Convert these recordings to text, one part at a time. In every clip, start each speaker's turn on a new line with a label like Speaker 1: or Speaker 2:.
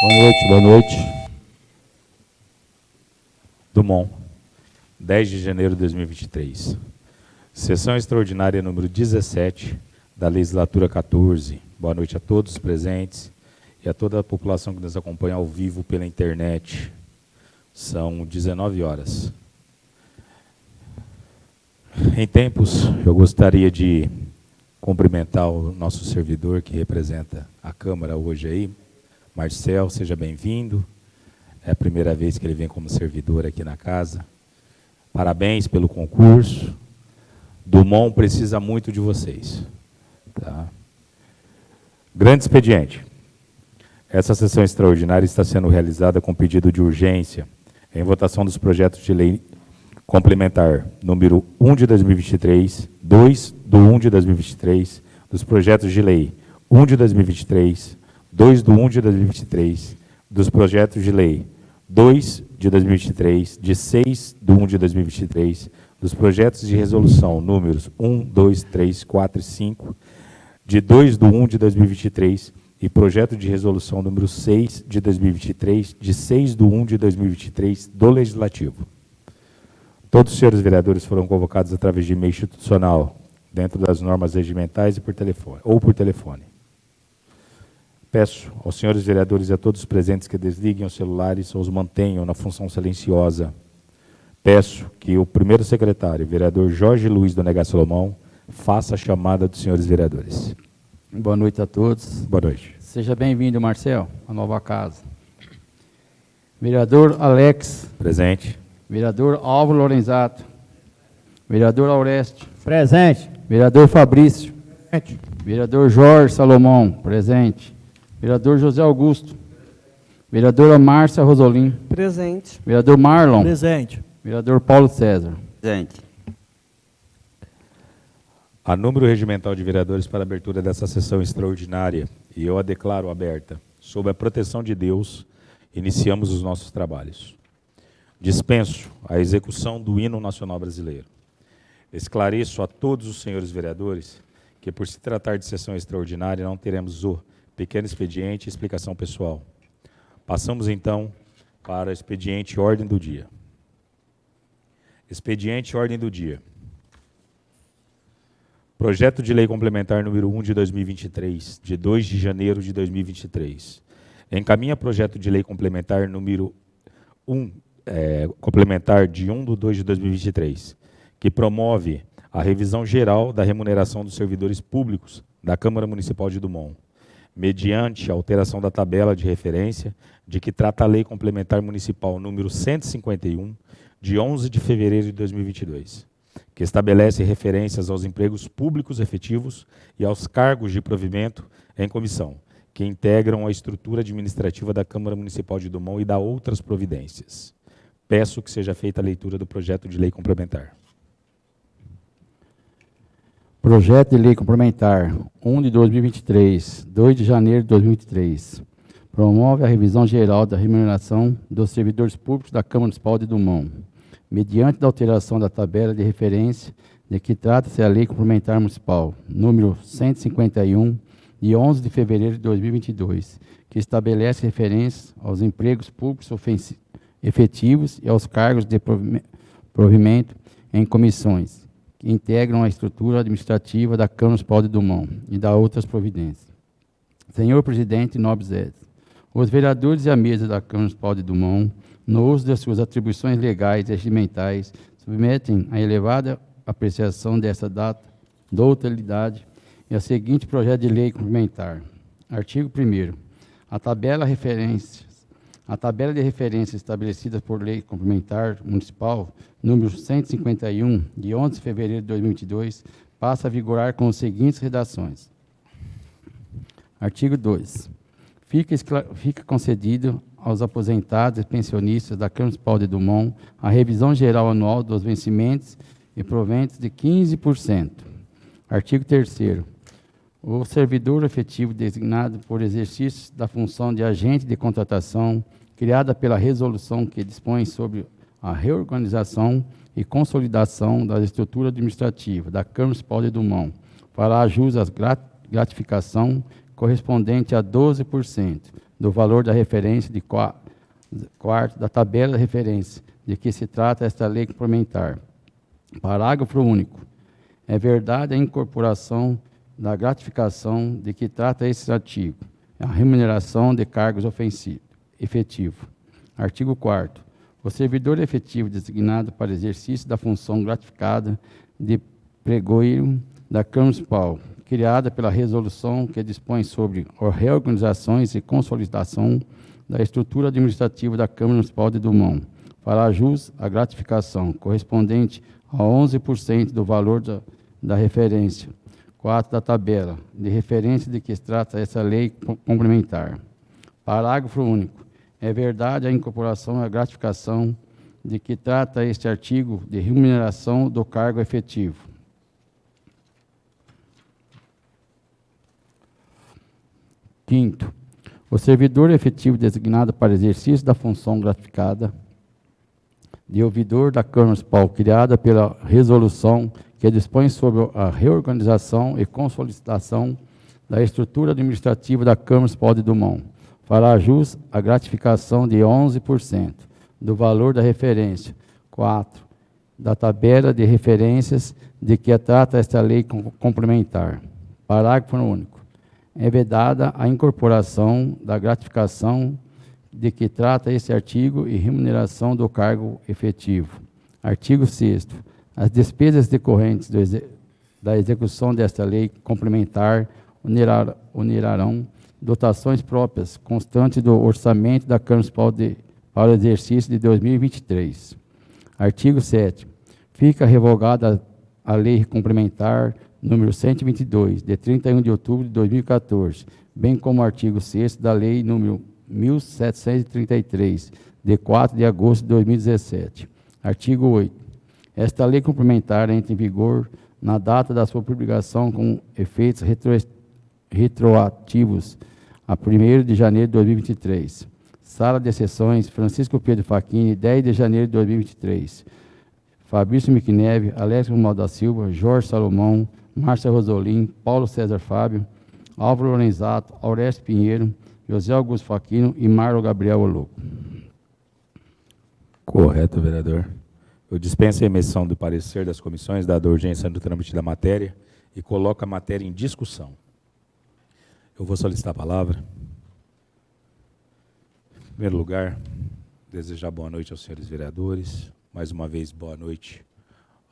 Speaker 1: Boa noite. Dumont, 10 de janeiro de 2023. Sessão extraordinária número 17 da Legislatura 14. Boa noite a todos os presentes e a toda a população que nos acompanha ao vivo pela internet. São 19 horas. Em tempos, eu gostaria de cumprimentar o nosso servidor que representa a Câmara hoje aí. Marcel, seja bem-vindo. É a primeira vez que ele vem como servidor aqui na casa. Parabéns pelo concurso. Dumont precisa muito de vocês. Tá? Grande expediente. Essa sessão extraordinária está sendo realizada com pedido de urgência em votação dos projetos de lei complementar número 1 de 2023, 2 do 1 de 2023, dos projetos de lei 1 de 2023, 2 do 1 de 2023, dos projetos de lei 2 de 2023, de 6 do 1 de 2023, dos projetos de resolução números 1, 2, 3, 4 e 5, de 2 do 1 de 2023 e projeto de resolução número 6 de 2023, de 6 do 1 de 2023 do Legislativo. Todos os senhores vereadores foram convocados através de e-mail institucional, dentro das normas regimentais e por telefone, ou por telefone. Peço aos senhores vereadores e a todos os presentes que desliguem os celulares ou os mantenham na função silenciosa. Peço que o primeiro secretário, vereador Jorge Luiz Donegá Salomão, faça a chamada dos senhores vereadores.
Speaker 2: Boa noite a todos.
Speaker 1: Boa noite.
Speaker 2: Seja bem-vindo, Marcel, à nova casa. Vereador Alex.
Speaker 1: Presente.
Speaker 2: Vereador Álvaro Lorenzato. Vereador Aureste.
Speaker 3: Presente.
Speaker 2: Vereador Fabrício.
Speaker 3: Presente.
Speaker 2: Vereador Jorge Salomão. Presente. Vereador José Augusto. Vereadora Márcia Rosolim.
Speaker 3: Presente.
Speaker 2: Vereador Marlon.
Speaker 3: Presente.
Speaker 2: Vereador Paulo César.
Speaker 4: Presente.
Speaker 1: Há número regimental de vereadores para a abertura dessa sessão extraordinária e eu a declaro aberta. Sob a proteção de Deus, iniciamos os nossos trabalhos. Dispenso a execução do hino nacional brasileiro. Esclareço a todos os senhores vereadores que, por se tratar de sessão extraordinária, não teremos o pequeno expediente e explicação pessoal. Passamos, então, para o expediente ordem do dia. Expediente ordem do dia. Projeto de lei complementar número 1 de 2023, de 2 de janeiro de 2023. Encaminha projeto de lei complementar número 1, complementar de 1 de 2 de 2023, que promove a revisão geral da remuneração dos servidores públicos da Câmara Municipal de Dumont, mediante a alteração da tabela de referência de que trata a Lei Complementar Municipal número 151, de 11 de fevereiro de 2022, que estabelece referências aos empregos públicos efetivos e aos cargos de provimento em comissão, que integram a estrutura administrativa da Câmara Municipal de Dumont e dá outras providências. Peço que seja feita a leitura do projeto de lei complementar.
Speaker 2: Projeto de lei complementar 1 de 2023, 2 de janeiro de 2023. Promove a revisão geral da remuneração dos servidores públicos da Câmara Municipal de Dumont, mediante a alteração da tabela de referência de que trata-se a Lei Complementar Municipal, número 151, de 11 de fevereiro de 2022, que estabelece referências aos empregos públicos efetivos e aos cargos de provimento em comissões, que integram a estrutura administrativa da Câmara Municipal de Dumont e dá outras providências. Senhor Presidente, nobres edis, os vereadores e a mesa da Câmara Municipal de Dumont, no uso das suas atribuições legais e regimentais, submetem à elevada apreciação dessa data, doutoridade, e a seguinte projeto de lei complementar. Artigo 1º. A tabela de referências estabelecida por lei complementar municipal, número 151, de 11 de fevereiro de 2022, passa a vigorar com as seguintes redações. Artigo 2. Fica concedido aos aposentados e pensionistas da Câmara Municipal de Dumont a revisão geral anual dos vencimentos e proventos de 15%. Artigo 3º. O servidor efetivo designado por exercício da função de agente de contratação, criada pela resolução que dispõe sobre a reorganização e consolidação da estrutura administrativa da Câmara Municipal de Dumont, fará jus às gratificação correspondente a 12% do valor da referência de quarto da tabela de referência de que se trata esta lei complementar. Parágrafo único. É verdade a incorporação da gratificação de que trata esse artigo, a remuneração de cargos efetivo. Artigo 4º. O servidor efetivo designado para exercício da função gratificada de pregoeiro da Câmara Municipal, criada pela resolução que dispõe sobre a reorganizações e consolidação da estrutura administrativa da Câmara Municipal de Dumont, fará jus à gratificação correspondente a 11% do valor da referência 4 da tabela de referência de que se trata essa lei complementar. Parágrafo único. É verdade a incorporação e a gratificação de que trata este artigo de remuneração do cargo efetivo. Quinto, o servidor efetivo designado para exercício da função gratificada de ouvidor da Câmara Municipal, criada pela resolução que dispõe sobre a reorganização e consolidação da estrutura administrativa da Câmara Municipal de Dumont, fará jus à gratificação de 11% do valor da referência 4 da tabela de referências de que trata esta lei complementar. Parágrafo único. É vedada a incorporação da gratificação de que trata esse artigo e remuneração do cargo efetivo. Artigo 6º. As despesas decorrentes da execução desta lei complementar onerarão dotações próprias constantes do orçamento da Câmara Municipal para o exercício de 2023. Artigo 7º. Fica revogada a lei complementar número 122, de 31 de outubro de 2014, bem como o artigo 6º da lei número 1733, de 4 de agosto de 2017. Artigo 8º. Esta lei complementar entra em vigor na data da sua publicação com efeitos retroativos a 1º de janeiro de 2023. Sala de Sessões, Francisco Pedro Facchini, 10 de janeiro de 2023. Fabrício Miquineve, Alex Romualdo da Silva, Jorge Salomão, Márcia Rosolim, Paulo César Fábio, Álvaro Lorenzato, Aurélio Pinheiro, José Augusto Facchino e Marlon Gabriel Oloco.
Speaker 1: Correto, vereador. Eu dispenso a emissão do parecer das comissões, dada a urgência do trâmite da matéria, e coloco a matéria em discussão. Eu vou solicitar a palavra. Em primeiro lugar, desejar boa noite aos senhores vereadores. Mais uma vez, boa noite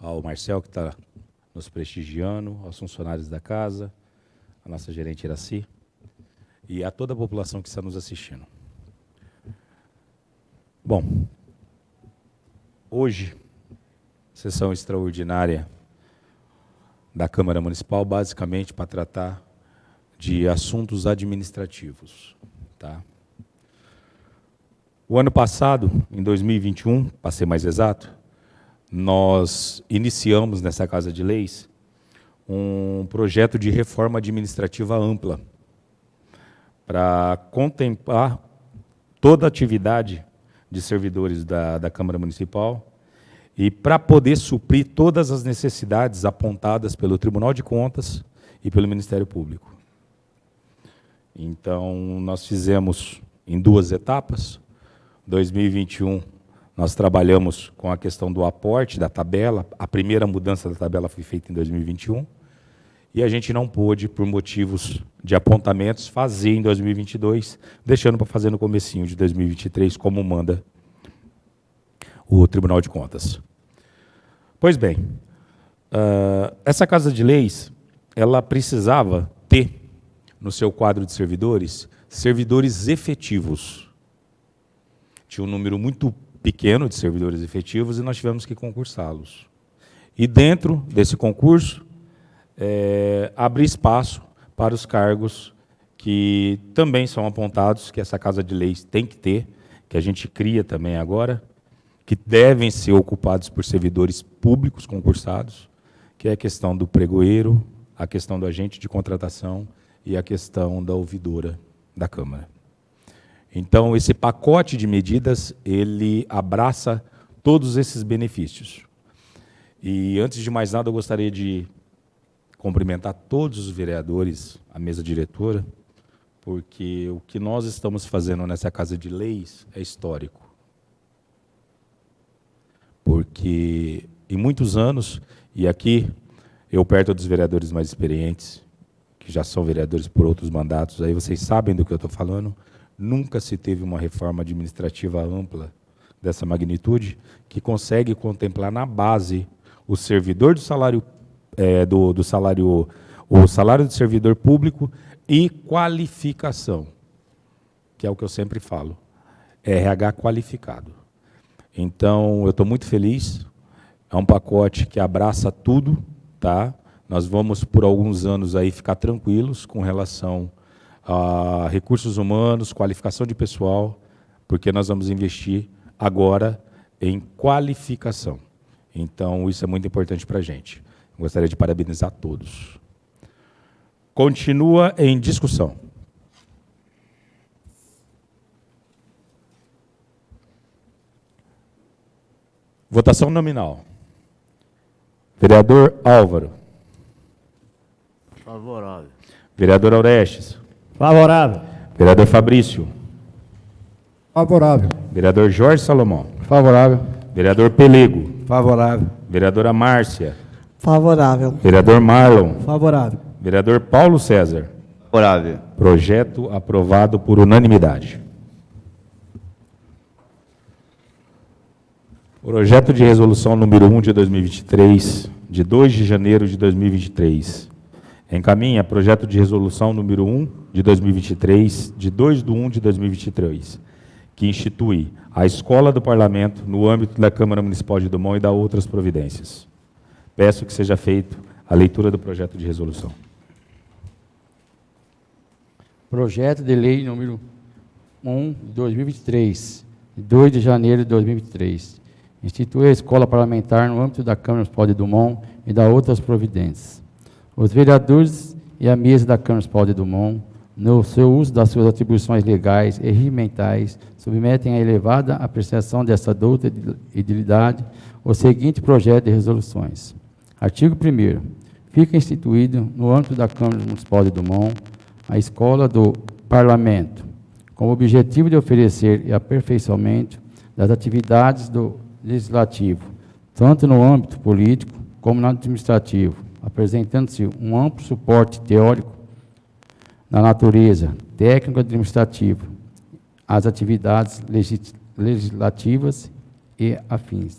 Speaker 1: ao Marcel, que está nos prestigiando, aos funcionários da casa, a nossa gerente Iraci, e a toda a população que está nos assistindo. Bom, hoje, sessão extraordinária da Câmara Municipal, basicamente para tratar de assuntos administrativos. Tá? O ano passado, em 2021, para ser mais exato, nós iniciamos nessa Casa de Leis um projeto de reforma administrativa ampla para contemplar toda a atividade de servidores da Câmara Municipal e para poder suprir todas as necessidades apontadas pelo Tribunal de Contas e pelo Ministério Público. Então, nós fizemos em 2 etapas. 2021, nós trabalhamos com a questão do aporte da tabela. A primeira mudança da tabela foi feita em 2021. E a gente não pôde, por motivos de apontamentos, fazer em 2022, deixando para fazer no comecinho de 2023, como manda o Tribunal de Contas. Pois bem, essa Casa de Leis, ela precisava ter, no seu quadro de servidores, servidores efetivos. Tinha um número muito pequeno de servidores efetivos e nós tivemos que concursá-los. E dentro desse concurso, abrir espaço para os cargos que também são apontados, que essa Casa de Leis tem que ter, que a gente cria também agora, que devem ser ocupados por servidores públicos concursados, que é a questão do pregoeiro, a questão do agente de contratação e a questão da ouvidora da Câmara. Então, esse pacote de medidas, ele abraça todos esses benefícios. E, antes de mais nada, eu gostaria de cumprimentar todos os vereadores, a mesa diretora, porque o que nós estamos fazendo nessa Casa de Leis é histórico. Porque em muitos anos, e aqui eu perto dos vereadores mais experientes, que já são vereadores por outros mandatos, aí vocês sabem do que eu estou falando, nunca se teve uma reforma administrativa ampla dessa magnitude, que consegue contemplar na base o servidor do salário, o salário do servidor público e qualificação, que é o que eu sempre falo, RH qualificado. Então, eu estou muito feliz, é um pacote que abraça tudo, tá? Nós vamos, por alguns anos, aí ficar tranquilos com relação a recursos humanos, qualificação de pessoal, porque nós vamos investir agora em qualificação. Então, isso é muito importante para a gente. Gostaria de parabenizar todos. Continua em discussão. Votação nominal. Vereador Álvaro.
Speaker 3: Favorável.
Speaker 1: Vereador Aurestes.
Speaker 4: Favorável.
Speaker 1: Vereador Fabrício.
Speaker 4: Favorável.
Speaker 1: Vereador Jorge Salomão.
Speaker 2: Favorável.
Speaker 1: Vereador Pelego.
Speaker 4: Favorável.
Speaker 1: Vereadora Márcia.
Speaker 5: Favorável.
Speaker 1: Vereador Marlon.
Speaker 4: Favorável.
Speaker 1: Vereador Paulo César.
Speaker 3: Favorável.
Speaker 1: Projeto aprovado por unanimidade. Projeto de resolução número 1 de 2023, de 2 de janeiro de 2023. Encaminha projeto de resolução número 1 de 2023, de 2/1 de 2023, que institui a Escola do Parlamento no âmbito da Câmara Municipal de Dumont e da outras providências. Peço que seja feita a leitura do projeto de resolução.
Speaker 2: Projeto de lei número 1 de 2023, de 2 de janeiro de 2023. Institui a escola parlamentar no âmbito da Câmara Municipal de Dumont e da outras providências. Os vereadores e a mesa da Câmara Municipal de Dumont, no seu uso das suas atribuições legais e regimentais, submetem à elevada apreciação desta douta edilidade o seguinte projeto de resoluções. Artigo 1º. Fica instituído, no âmbito da Câmara Municipal de Dumont, a Escola do Parlamento, com o objetivo de oferecer e aperfeiçoamento das atividades do Legislativo, tanto no âmbito político como no administrativo, apresentando-se um amplo suporte teórico na natureza, técnico-administrativo, às atividades legislativas e afins.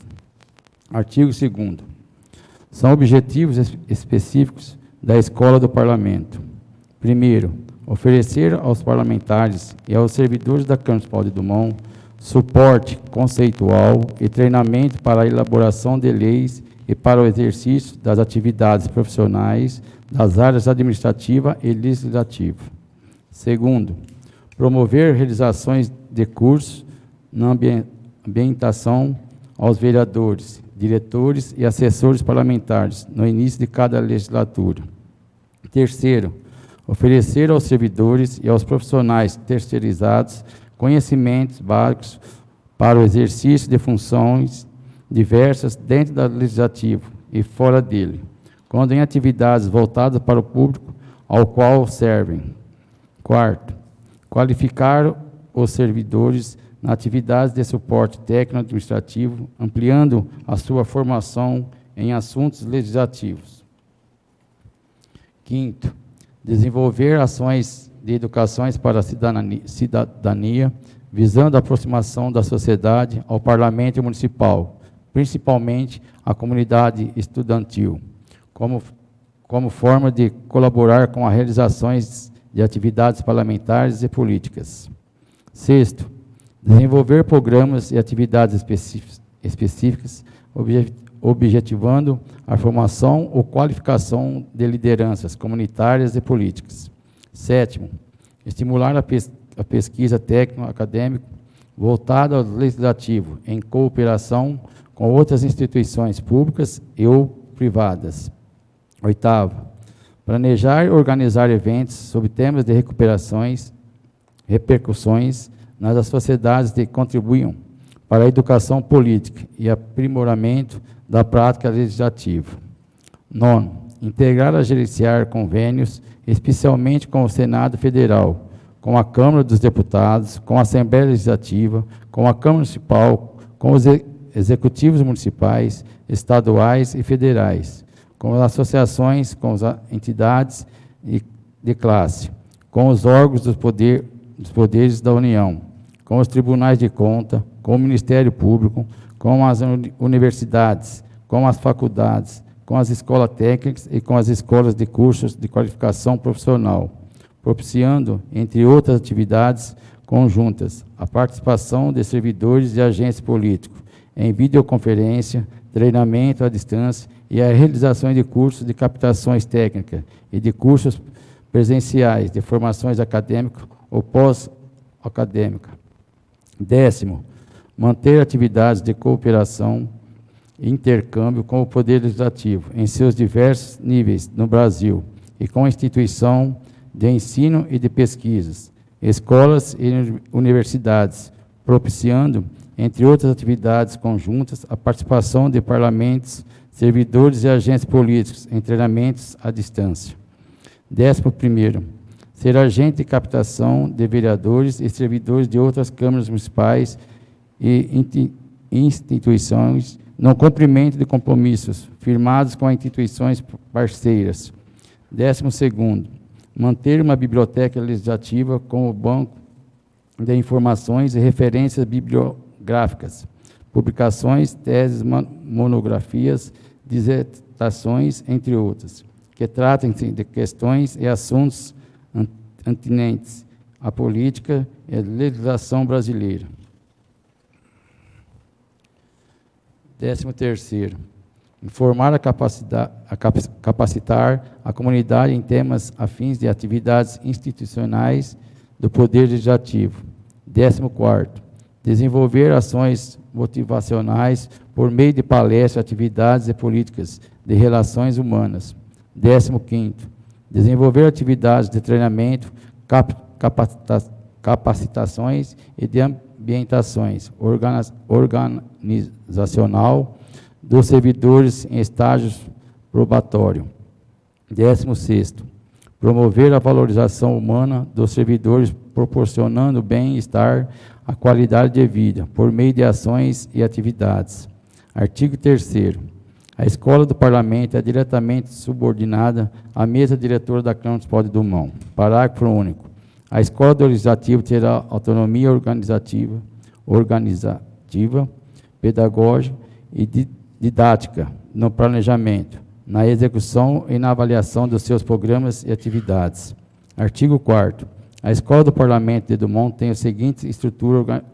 Speaker 2: Artigo 2º. São objetivos específicos da Escola do Parlamento. Primeiro, oferecer aos parlamentares e aos servidores da Câmara Municipal de Dumont suporte conceitual e treinamento para a elaboração de leis e para o exercício das atividades profissionais das áreas administrativa e legislativa. Segundo, promover realizações de cursos na ambientação aos vereadores, diretores e assessores parlamentares no início de cada legislatura. Terceiro, oferecer aos servidores e aos profissionais terceirizados conhecimentos básicos para o exercício de funções diversas dentro do legislativo e fora dele, quando em atividades voltadas para o público ao qual servem. Quarto, qualificar os servidores na atividades de suporte técnico-administrativo, ampliando a sua formação em assuntos legislativos. Quinto, desenvolver ações de educações para a cidadania, visando a aproximação da sociedade ao Parlamento Municipal, principalmente à comunidade estudantil, como forma de colaborar com as realizações de atividades parlamentares e políticas. Sexto, desenvolver programas e atividades específicas, objetivando a formação ou qualificação de lideranças comunitárias e políticas. Sétimo, estimular a pesquisa técnico-acadêmica voltada ao legislativo, em cooperação com outras instituições públicas e ou privadas. Oitavo, planejar e organizar eventos sobre temas de repercussões nas sociedades que contribuam para a educação política e aprimoramento da prática legislativa. Nono, integrar a gerenciar convênios, especialmente com o Senado Federal, com a Câmara dos Deputados, com a Assembleia Legislativa, com a Câmara Municipal, com os executivos municipais, estaduais e federais, com as associações, com as entidades de classe, com os órgãos dos poderes da União, com os tribunais de conta, com o Ministério Público, com as universidades, com as faculdades, com as escolas técnicas e com as escolas de cursos de qualificação profissional, propiciando, entre outras atividades conjuntas, a participação de servidores e agentes políticos em videoconferência, treinamento à distância e a realização de cursos de captações técnicas e de cursos presenciais de formações acadêmicas ou pós-acadêmica. 10º, manter atividades de cooperação e intercâmbio com o Poder Legislativo em seus diversos níveis no Brasil e com a instituição de ensino e de pesquisas, escolas e universidades, propiciando, entre outras atividades conjuntas, a participação de parlamentos, servidores e agentes políticos em treinamentos à distância. 11º, ser agente de captação de vereadores e servidores de outras câmaras municipais e instituições no cumprimento de compromissos firmados com instituições parceiras. 12º, manter uma biblioteca legislativa com o banco de informações e referências bibliográficas, publicações, teses, monografias, dissertações, entre outras, que tratem-se de questões e assuntos atinentes à política e à legislação brasileira. 13º, informar capacitar a comunidade em temas afins de atividades institucionais do Poder Legislativo. 14º, desenvolver ações motivacionais por meio de palestras, atividades e políticas de relações humanas. 15º, desenvolver atividades de treinamento, capacitações e de ambientações organizacional dos servidores em estágios probatório. 16º, promover a valorização humana dos servidores, proporcionando bem-estar à qualidade de vida, por meio de ações e atividades. Artigo 3º. A Escola do Parlamento é diretamente subordinada à mesa diretora da Câmara Municipal de Dumont. Parágrafo único. A Escola do Legislativo terá autonomia organizativa, pedagógica e didática no planejamento, na execução e na avaliação dos seus programas e atividades. Artigo 4º. A Escola do Parlamento de Dumont tem a seguinte estrutura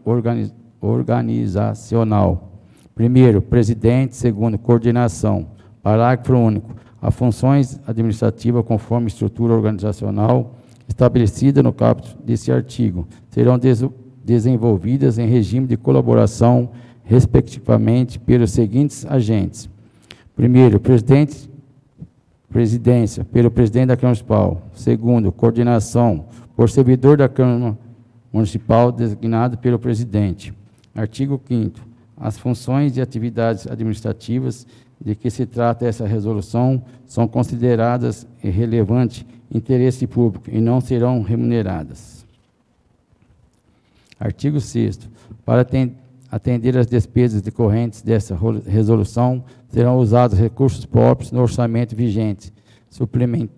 Speaker 2: organizacional. Primeiro, presidente. Segundo, coordenação. Parágrafo único. As funções administrativas, conforme estrutura organizacional estabelecida no caput desse artigo, serão desenvolvidas em regime de colaboração, respectivamente, pelos seguintes agentes. Primeiro, presidência, pelo presidente da Câmara Municipal. Segundo, coordenação, por servidor da Câmara Municipal designado pelo presidente. Artigo 5º. As funções e atividades administrativas de que se trata essa resolução são consideradas de relevante interesse público e não serão remuneradas. Artigo 6º. Para atender às despesas decorrentes dessa resolução, serão usados recursos próprios no orçamento vigente,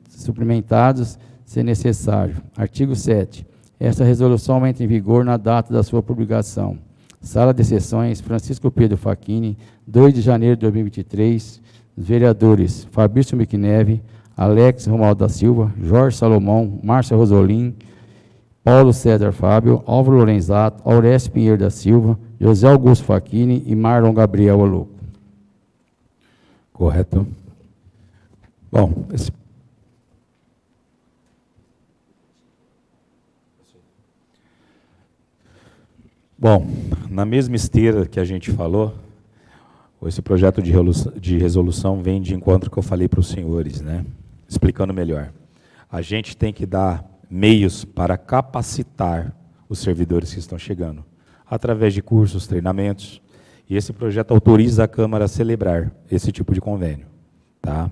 Speaker 2: suplementados se necessário. Artigo 7º. Esta resolução entra em vigor na data da sua publicação. Sala de Sessões, Francisco Pedro Facchini, 2 de janeiro de 2023. Vereadores Fabrício Miquineve, Alex Romualdo da Silva, Jorge Salomão, Márcia Rosolim, Paulo César Fábio, Álvaro Lorenzato, Aurécio Pinheiro da Silva, José Augusto Facchini e Marlon Gabriel Oloco.
Speaker 1: Correto. Bom, na mesma esteira que a gente falou, esse projeto de resolução vem de encontro que eu falei para os senhores, né? Explicando melhor. A gente tem que dar meios para capacitar os servidores que estão chegando, através de cursos, treinamentos, e esse projeto autoriza a Câmara a celebrar esse tipo de convênio. Tá?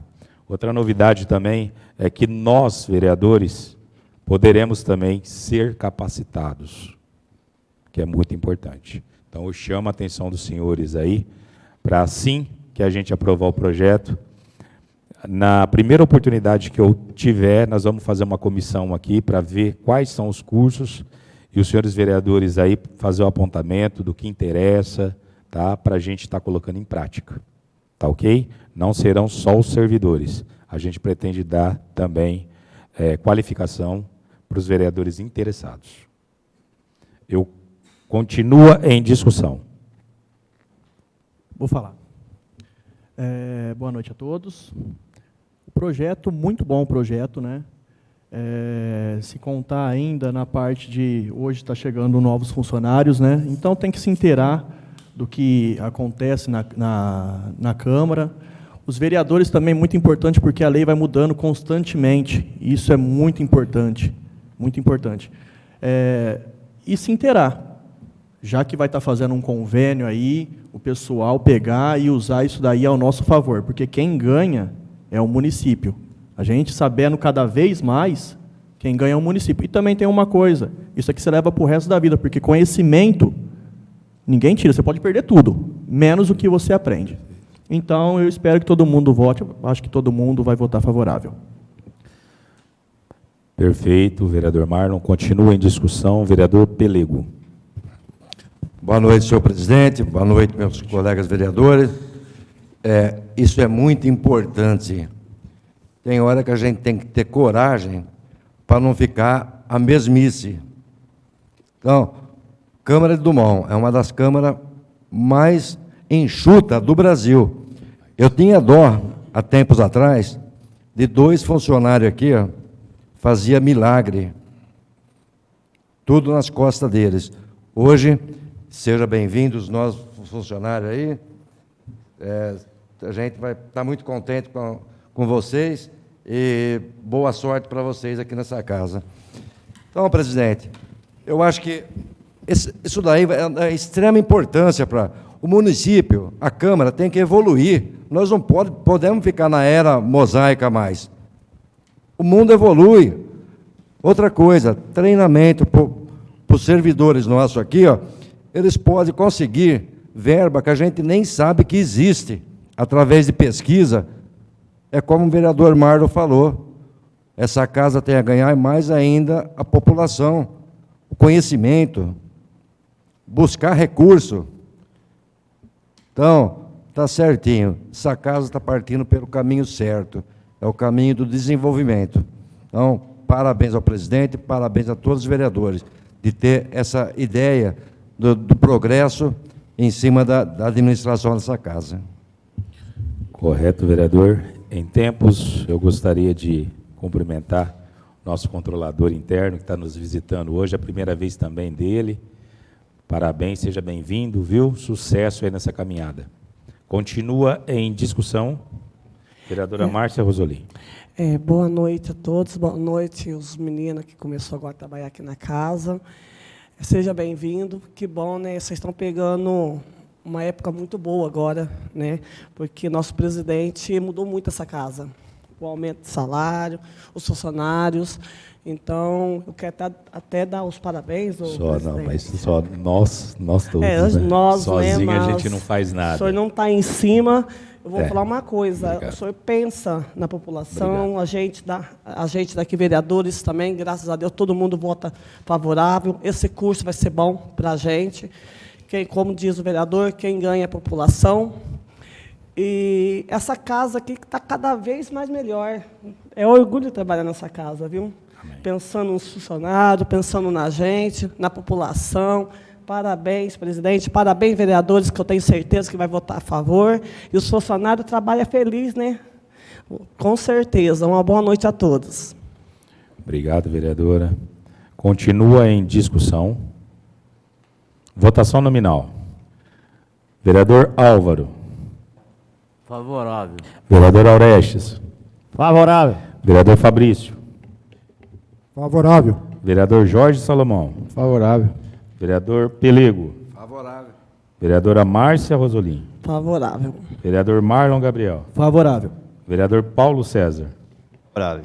Speaker 1: Outra novidade também é que nós, vereadores, poderemos também ser capacitados, que é muito importante. Então, eu chamo a atenção dos senhores aí, para assim que a gente aprovar o projeto, na primeira oportunidade que eu tiver, nós vamos fazer uma comissão aqui para ver quais são os cursos, e os senhores vereadores aí fazer o apontamento do que interessa, tá? Para a gente estar colocando em prática. Tá ok? Não serão só os servidores. A gente pretende dar também qualificação para os vereadores interessados. Eu continua em discussão.
Speaker 3: Vou falar. Boa noite a todos. O projeto, muito bom o projeto, né? Se contar ainda na parte de hoje está chegando novos funcionários, né? Então tem que se inteirar do que acontece na Câmara. Os vereadores também muito importante, porque a lei vai mudando constantemente. Isso é muito importante, muito importante. E se inteirar, já que vai estar fazendo um convênio aí, o pessoal pegar e usar isso daí ao nosso favor, porque quem ganha é o município. A gente sabendo cada vez mais, quem ganha é o município. E também tem uma coisa, isso aqui você leva para o resto da vida, porque conhecimento, ninguém tira, você pode perder tudo, menos o que você aprende. Então, eu espero que todo mundo vote, acho que todo mundo vai votar favorável.
Speaker 1: Perfeito, vereador Marlon. Continua em discussão, vereador Pelego.
Speaker 5: Boa noite, senhor presidente. Boa noite, meus colegas vereadores. Isso é muito importante. Tem hora que a gente tem que ter coragem para não ficar a mesmice. Então, Câmara de Dumont é uma das câmaras mais enxutas do Brasil. Eu tinha dó, há tempos atrás, de 2 funcionários aqui, ó, fazia milagre. Tudo nas costas deles. Hoje, sejam bem-vindos, nós funcionários aí. A gente vai estar muito contente com vocês e boa sorte para vocês aqui nessa casa. Então, presidente, eu acho que isso daí é de extrema importância para o município, a Câmara tem que evoluir. Nós não podemos ficar na era mosaica mais. O mundo evolui. Outra coisa, treinamento para os servidores nossos aqui, ó, eles podem conseguir verba que a gente nem sabe que existe, através de pesquisa. É como o vereador Marlon falou, essa casa tem a ganhar, mais ainda a população, o conhecimento, buscar recurso. Então, está certinho, essa casa está partindo pelo caminho certo, é o caminho do desenvolvimento. Então, parabéns ao presidente, parabéns a todos os vereadores, de ter essa ideia do progresso em cima da administração dessa casa.
Speaker 1: Correto, vereador. Em tempos, eu gostaria de cumprimentar nosso controlador interno, que está nos visitando hoje, é a primeira vez também dele. Parabéns, seja bem-vindo, viu? Sucesso aí nessa caminhada. Continua em discussão, vereadora Márcia Rosolim.
Speaker 6: Boa noite a todos, boa noite os meninos que começaram agora a trabalhar aqui na casa. Seja bem-vindo, que bom, né? Vocês estão pegando uma época muito boa agora, né? Porque nosso presidente mudou muito essa casa. O aumento de salário, os funcionários. Então, eu quero até dar os parabéns ao presidente.
Speaker 1: Não, mas só nós todos, né?
Speaker 6: Nós,
Speaker 1: sozinho,
Speaker 6: né,
Speaker 1: a gente não faz nada.
Speaker 6: O senhor não está em cima. Eu vou falar uma coisa,
Speaker 1: Obrigado.
Speaker 6: O senhor pensa na população,
Speaker 1: Obrigado.
Speaker 6: a gente daqui, vereadores também, graças a Deus, todo mundo vota favorável. Esse curso vai ser bom para a gente. Como diz o vereador, quem ganha é a população. E essa casa aqui está cada vez mais melhor. É orgulho de trabalhar nessa casa, viu?
Speaker 1: Amém.
Speaker 6: Pensando nos funcionários, pensando na gente, na população. Parabéns, presidente. Parabéns, vereadores, que eu tenho certeza que vai votar a favor. E os funcionários trabalham felizes, né? Com certeza. Uma boa noite a todos.
Speaker 1: Obrigado, vereadora. Continua em discussão. Votação nominal. Vereador Álvaro.
Speaker 7: Favorável.
Speaker 1: Vereador Aurestes.
Speaker 4: Favorável.
Speaker 1: Vereador Fabrício.
Speaker 4: Favorável.
Speaker 1: Vereador Jorge Salomão.
Speaker 2: Favorável.
Speaker 1: Vereador Pelego.
Speaker 5: Favorável.
Speaker 1: Vereadora Márcia Rosolim.
Speaker 6: Favorável.
Speaker 1: Vereador Marlon Gabriel.
Speaker 3: Favorável.
Speaker 1: Vereador Paulo César.
Speaker 7: Favorável.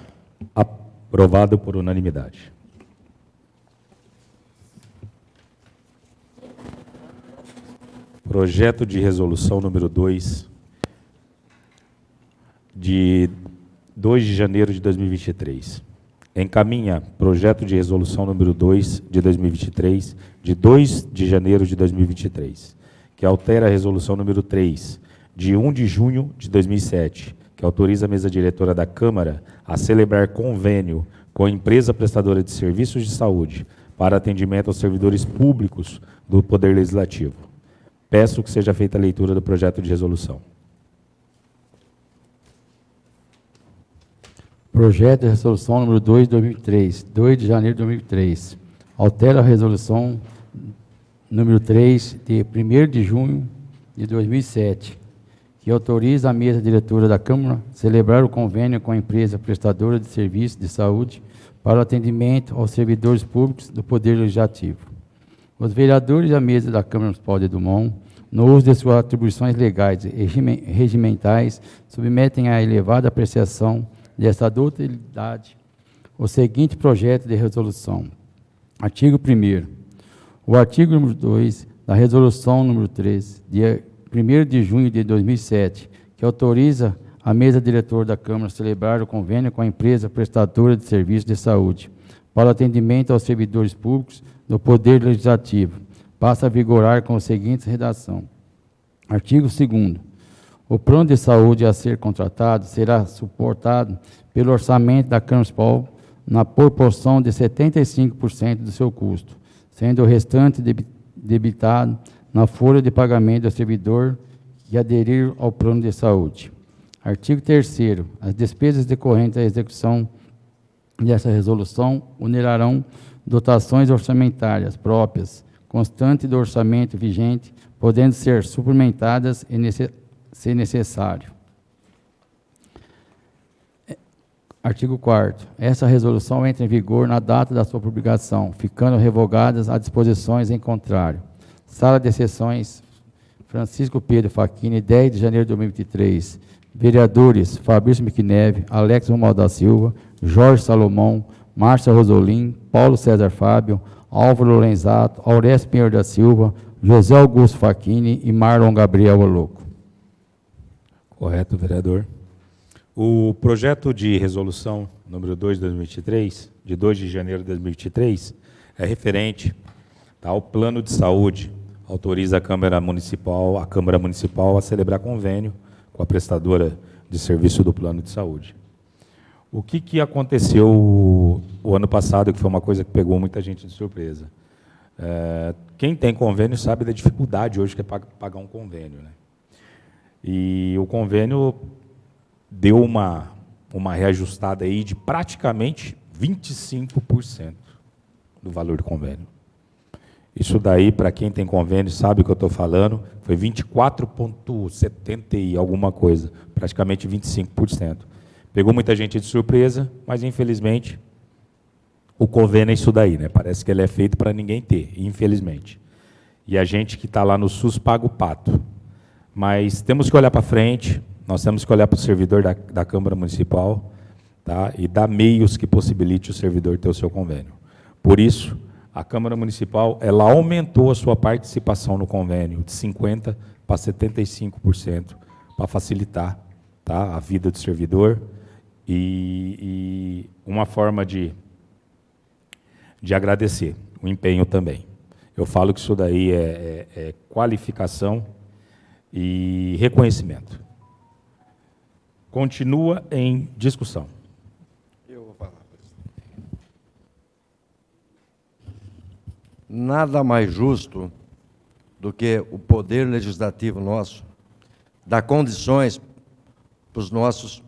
Speaker 1: Aprovado por unanimidade. Projeto de resolução número 2, de 2 de janeiro de 2023. Encaminha projeto de resolução número 2 de 2023, de 2 de janeiro de 2023, que altera a resolução número 3, de 1 de junho de 2007, que autoriza a mesa diretora da Câmara a celebrar convênio com a empresa prestadora de serviços de saúde para atendimento aos servidores públicos do Poder Legislativo. Peço que seja feita a leitura do projeto de resolução.
Speaker 2: Projeto de resolução número 2 de 2003, 2 de janeiro de 2003. Altera a resolução número 3 de 1º de junho de 2007, que autoriza a mesa diretora da Câmara a celebrar o convênio com a empresa prestadora de serviços de saúde para o atendimento aos servidores públicos do Poder Legislativo. Os vereadores da mesa da Câmara Municipal de Dumont, no uso de suas atribuições legais e regimentais, submetem à elevada apreciação desta doutrinária o seguinte projeto de resolução. Artigo 1º. O artigo número 2 da resolução número 3, dia 1º de junho de 2007, que autoriza a mesa diretora da Câmara a celebrar o convênio com a empresa prestadora de serviços de saúde para o atendimento aos servidores públicos do Poder Legislativo, passa a vigorar com a seguinte redação. Artigo 2º. O plano de saúde a ser contratado será suportado pelo orçamento da Câmara Municipal na proporção de 75% do seu custo, sendo o restante debitado na folha de pagamento do servidor que aderir ao plano de saúde. Artigo 3º. As despesas decorrentes da execução dessa resolução onerarão dotações orçamentárias próprias, constante do orçamento vigente, podendo ser suplementadas se necessário. Artigo 4º. Essa resolução entra em vigor na data da sua publicação, ficando revogadas as disposições em contrário. Sala de Sessões, Francisco Pedro Facchini, 10 de janeiro de 2023. Vereadores Fabrício Miquineve, Alex Romualdo da Silva, Jorge Salomão, Márcia Rosolim, Paulo César Fábio, Álvaro Lorenzato, Aurécio Pinheiro da Silva, José Augusto Facchini e Marlon Gabriel Oloco.
Speaker 1: Correto, vereador. O projeto de resolução número 2 de 2023, de 2 de janeiro de 2023, é referente ao plano de saúde, autoriza a Câmara Municipal a celebrar convênio com a prestadora de serviço do plano de saúde. O que aconteceu o ano passado, que foi uma coisa que pegou muita gente de surpresa? Quem tem convênio sabe da dificuldade hoje que é pagar um convênio, né? E o convênio deu uma reajustada aí de praticamente 25% do valor do convênio. Isso daí, para quem tem convênio, sabe o que eu estou falando, foi 24,70 e alguma coisa, praticamente 25%. Pegou muita gente de surpresa, mas, infelizmente, o convênio é isso daí, né? Parece que ele é feito para ninguém ter, infelizmente. E a gente que está lá no SUS paga o pato. Mas temos que olhar para frente, nós temos que olhar para o servidor da Câmara Municipal, tá? E dar meios que possibilite o servidor ter o seu convênio. Por isso, a Câmara Municipal ela aumentou a sua participação no convênio de 50% para 75%, para facilitar, tá, a vida do servidor e uma forma de agradecer o empenho também. Eu falo que isso daí é qualificação e reconhecimento. Continua em discussão.
Speaker 5: Eu vou falar. Nada mais justo do que o poder legislativo nosso dar condições para os nossos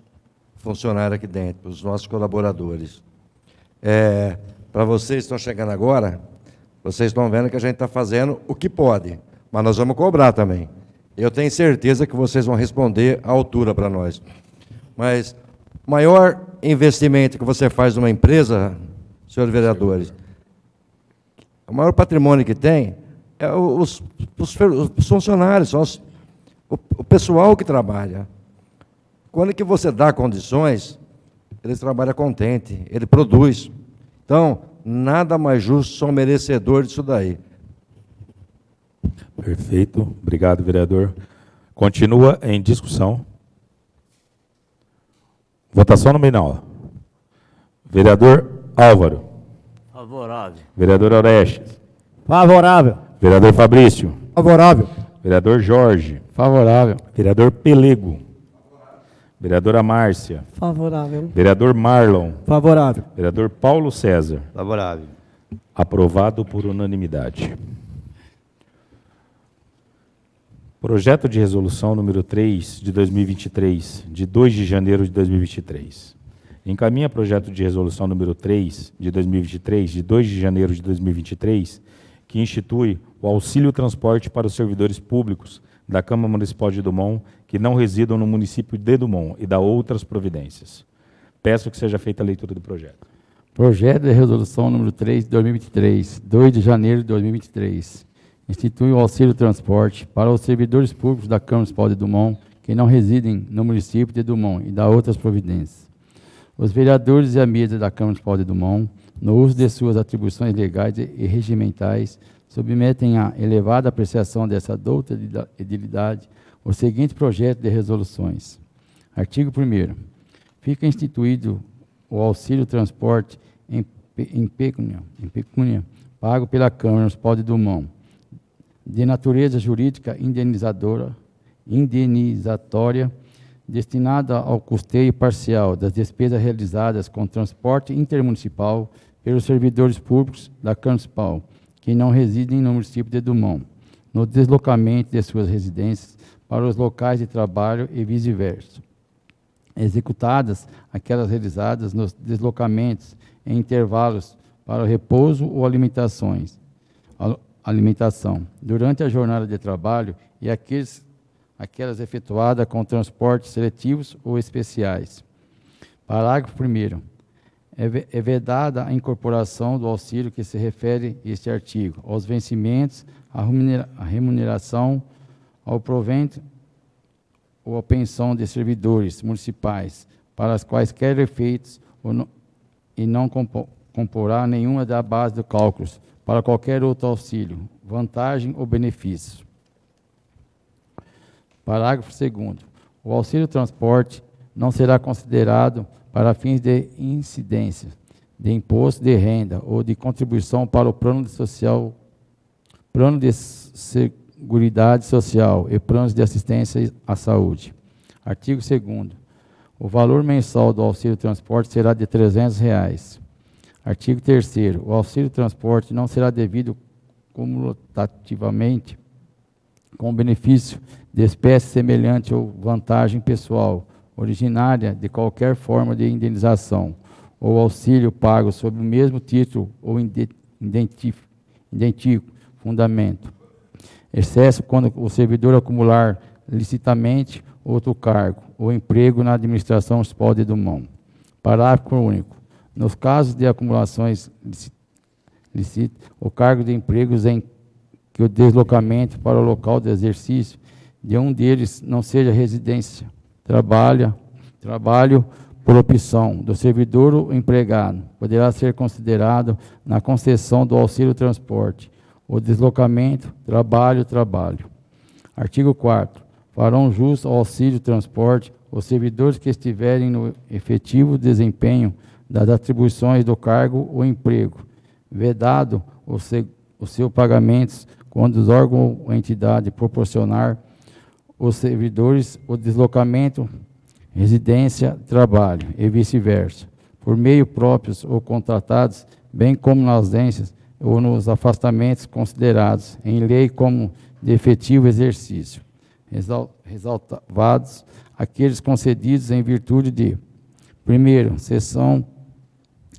Speaker 5: funcionários aqui dentro, para os nossos colaboradores. Para vocês que estão chegando agora, vocês estão vendo que a gente está fazendo o que pode, mas nós vamos cobrar também. Eu tenho certeza que vocês vão responder à altura para nós. Mas o maior investimento que você faz numa empresa, senhores vereadores, o maior patrimônio que tem é os funcionários, o pessoal que trabalha. Quando que você dá condições, ele trabalha contente, ele produz. Então, nada mais justo, são merecedores disso daí.
Speaker 1: Perfeito. Obrigado, vereador. Continua em discussão. Votação nominal. Vereador Álvaro.
Speaker 4: Favorável.
Speaker 1: Vereador Orestes.
Speaker 4: Favorável.
Speaker 1: Vereador Fabrício.
Speaker 4: Favorável.
Speaker 1: Vereador Jorge.
Speaker 2: Favorável.
Speaker 1: Vereador Pelego. Vereadora Márcia.
Speaker 6: Favorável.
Speaker 1: Vereador Marlon.
Speaker 3: Favorável.
Speaker 1: Vereador Paulo César.
Speaker 5: Favorável.
Speaker 1: Aprovado por unanimidade. Projeto de resolução número 3 de 2023, de 2 de janeiro de 2023. Encaminha projeto de resolução número 3 de 2023, de 2 de janeiro de 2023, que institui o auxílio transporte para os servidores públicos da Câmara Municipal de Dumont que não residam no município de Dumont e dá outras providências. Peço que seja feita a leitura do projeto.
Speaker 2: Projeto de resolução número 3 de 2023, 2 de janeiro de 2023. Institui o auxílio transporte para os servidores públicos da Câmara Municipal de Dumont que não residem no município de Dumont e dá outras providências. Os vereadores e a mesa da Câmara Municipal de Dumont, no uso de suas atribuições legais e regimentais, submetem à elevada apreciação dessa douta edilidade o seguinte projeto de resoluções. Artigo 1º. Fica instituído o auxílio transporte em pecúnia pago pela Câmara Municipal de Dumont, de natureza jurídica indenizatória, destinada ao custeio parcial das despesas realizadas com transporte intermunicipal pelos servidores públicos da Câmara Municipal, que não residem no município de Dumont, no deslocamento de suas residências para os locais de trabalho e vice-versa. Executadas aquelas realizadas nos deslocamentos em intervalos para o repouso ou alimentação, durante a jornada de trabalho e aquelas efetuadas com transportes seletivos ou especiais. Parágrafo 1º. É vedada a incorporação do auxílio que se refere este artigo aos vencimentos, à remuneração, ao provento ou à pensão de servidores municipais, para as quaisquer efeitos e não comporá nenhuma da base de cálculos para qualquer outro auxílio, vantagem ou benefício. Parágrafo 2º. O auxílio transporte não será considerado para fins de incidência de imposto de renda ou de contribuição para o plano de seguridade social e planos de assistência à saúde. Artigo 2º. O valor mensal do auxílio transporte será de R$ 300. Artigo 3º. O auxílio transporte não será devido cumulativamente com benefício de espécie semelhante ou vantagem pessoal originária de qualquer forma de indenização ou auxílio pago sob o mesmo título ou idêntico fundamento, excesso quando o servidor acumular licitamente outro cargo ou emprego na administração municipal de Dumont. Parágrafo único. Nos casos de acumulações lícitas, o cargo de empregos em que o deslocamento para o local de exercício de um deles não seja residência, trabalho por opção do servidor ou empregado, poderá ser considerado na concessão do auxílio transporte, o deslocamento, trabalho. Artigo 4º. Farão jus ao auxílio transporte os servidores que estiverem no efetivo desempenho das atribuições do cargo ou emprego, vedado o seu pagamento quando os órgãos ou entidade proporcionar os servidores o deslocamento, residência, trabalho e vice-versa, por meio próprios ou contratados, bem como nas ausências ou nos afastamentos considerados em lei como de efetivo exercício, ressalvados aqueles concedidos em virtude de: primeiro, sessão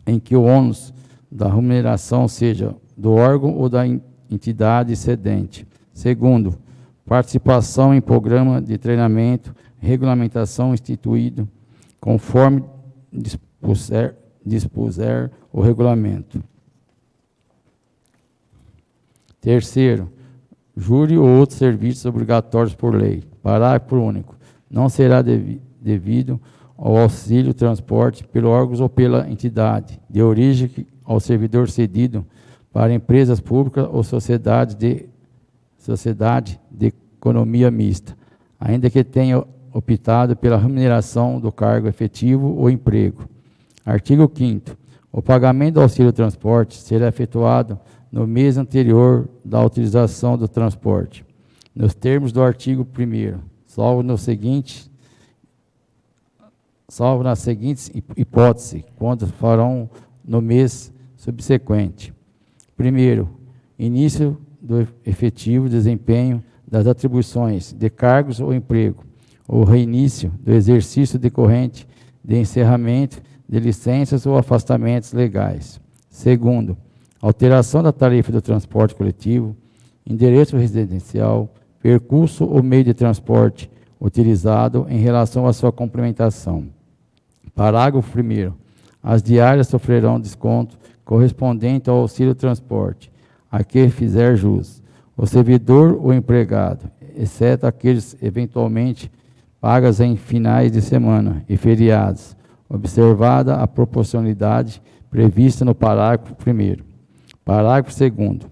Speaker 2: em que o ônus da remuneração seja do órgão ou da entidade cedente. Segundo, participação em programa de treinamento, regulamentação instituído, conforme dispuser o regulamento. Terceiro, júri ou outros serviços obrigatórios por lei. Parágrafo único. Não será devido ao auxílio transporte pelo órgão ou pela entidade de origem ao servidor cedido para empresas públicas ou sociedades de sociedade de economia mista, ainda que tenha optado pela remuneração do cargo efetivo ou emprego. Artigo 5º. O pagamento do auxílio transporte será efetuado no mês anterior da utilização do transporte, nos termos do artigo 1º, salvo nas seguintes hipóteses, quando farão no mês subsequente. Primeiro, início do efetivo desempenho das atribuições de cargos ou emprego, ou reinício do exercício decorrente de encerramento de licenças ou afastamentos legais. Segundo, alteração da tarifa do transporte coletivo, endereço residencial, percurso ou meio de transporte utilizado em relação à sua complementação. Parágrafo 1º. As diárias sofrerão desconto correspondente ao auxílio transporte, a que fizer jus o servidor ou empregado, exceto aqueles eventualmente pagas em finais de semana e feriados, observada a proporcionalidade prevista no parágrafo 1º. Parágrafo 2º.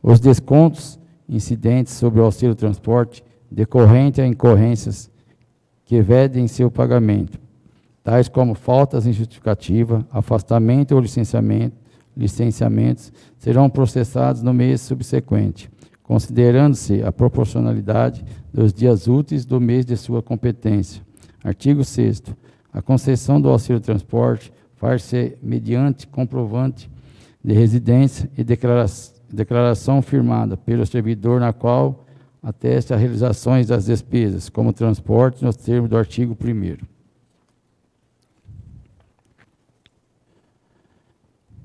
Speaker 2: Os descontos incidentes sobre o auxílio transporte decorrente a incorrências que vedem seu pagamento, tais como faltas injustificativa, afastamento ou licenciamentos, serão processados no mês subsequente, considerando-se a proporcionalidade dos dias úteis do mês de sua competência. Artigo 6º. A concessão do auxílio transporte faz-se mediante comprovante de residência e declaração firmada pelo servidor na qual ateste as realizações das despesas, como transporte, nos termos do artigo 1º.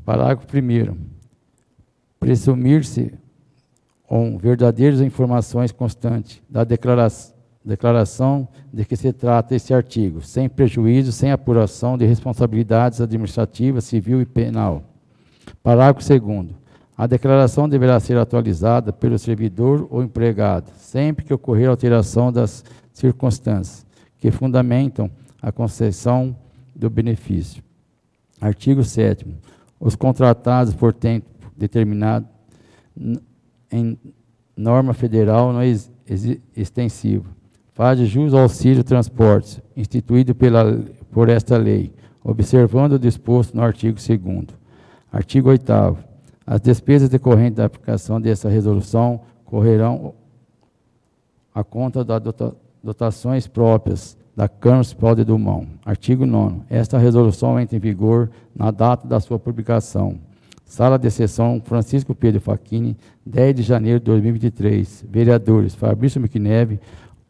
Speaker 2: Parágrafo 1º. Presumir-se verdadeiras informações constantes da declaração de que se trata este artigo, sem prejuízo, sem apuração de responsabilidades administrativas, civil e penal. Parágrafo 2º. A declaração deverá ser atualizada pelo servidor ou empregado, sempre que ocorrer alteração das circunstâncias que fundamentam a concessão do benefício. Artigo 7º. Os contratados por tempo determinado em norma federal não extensiva faz jus ao auxílio transporte instituído por esta lei, observando o disposto no artigo 2º. Artigo 8º. As despesas decorrentes da aplicação dessa resolução correrão à conta das dotações próprias da Câmara Municipal de Dumont. Artigo 9º. Esta resolução entra em vigor na data da sua publicação. Sala de Sessão Francisco Pedro Facchini, 10 de janeiro de 2023. Vereadores Fabrício Miquineve,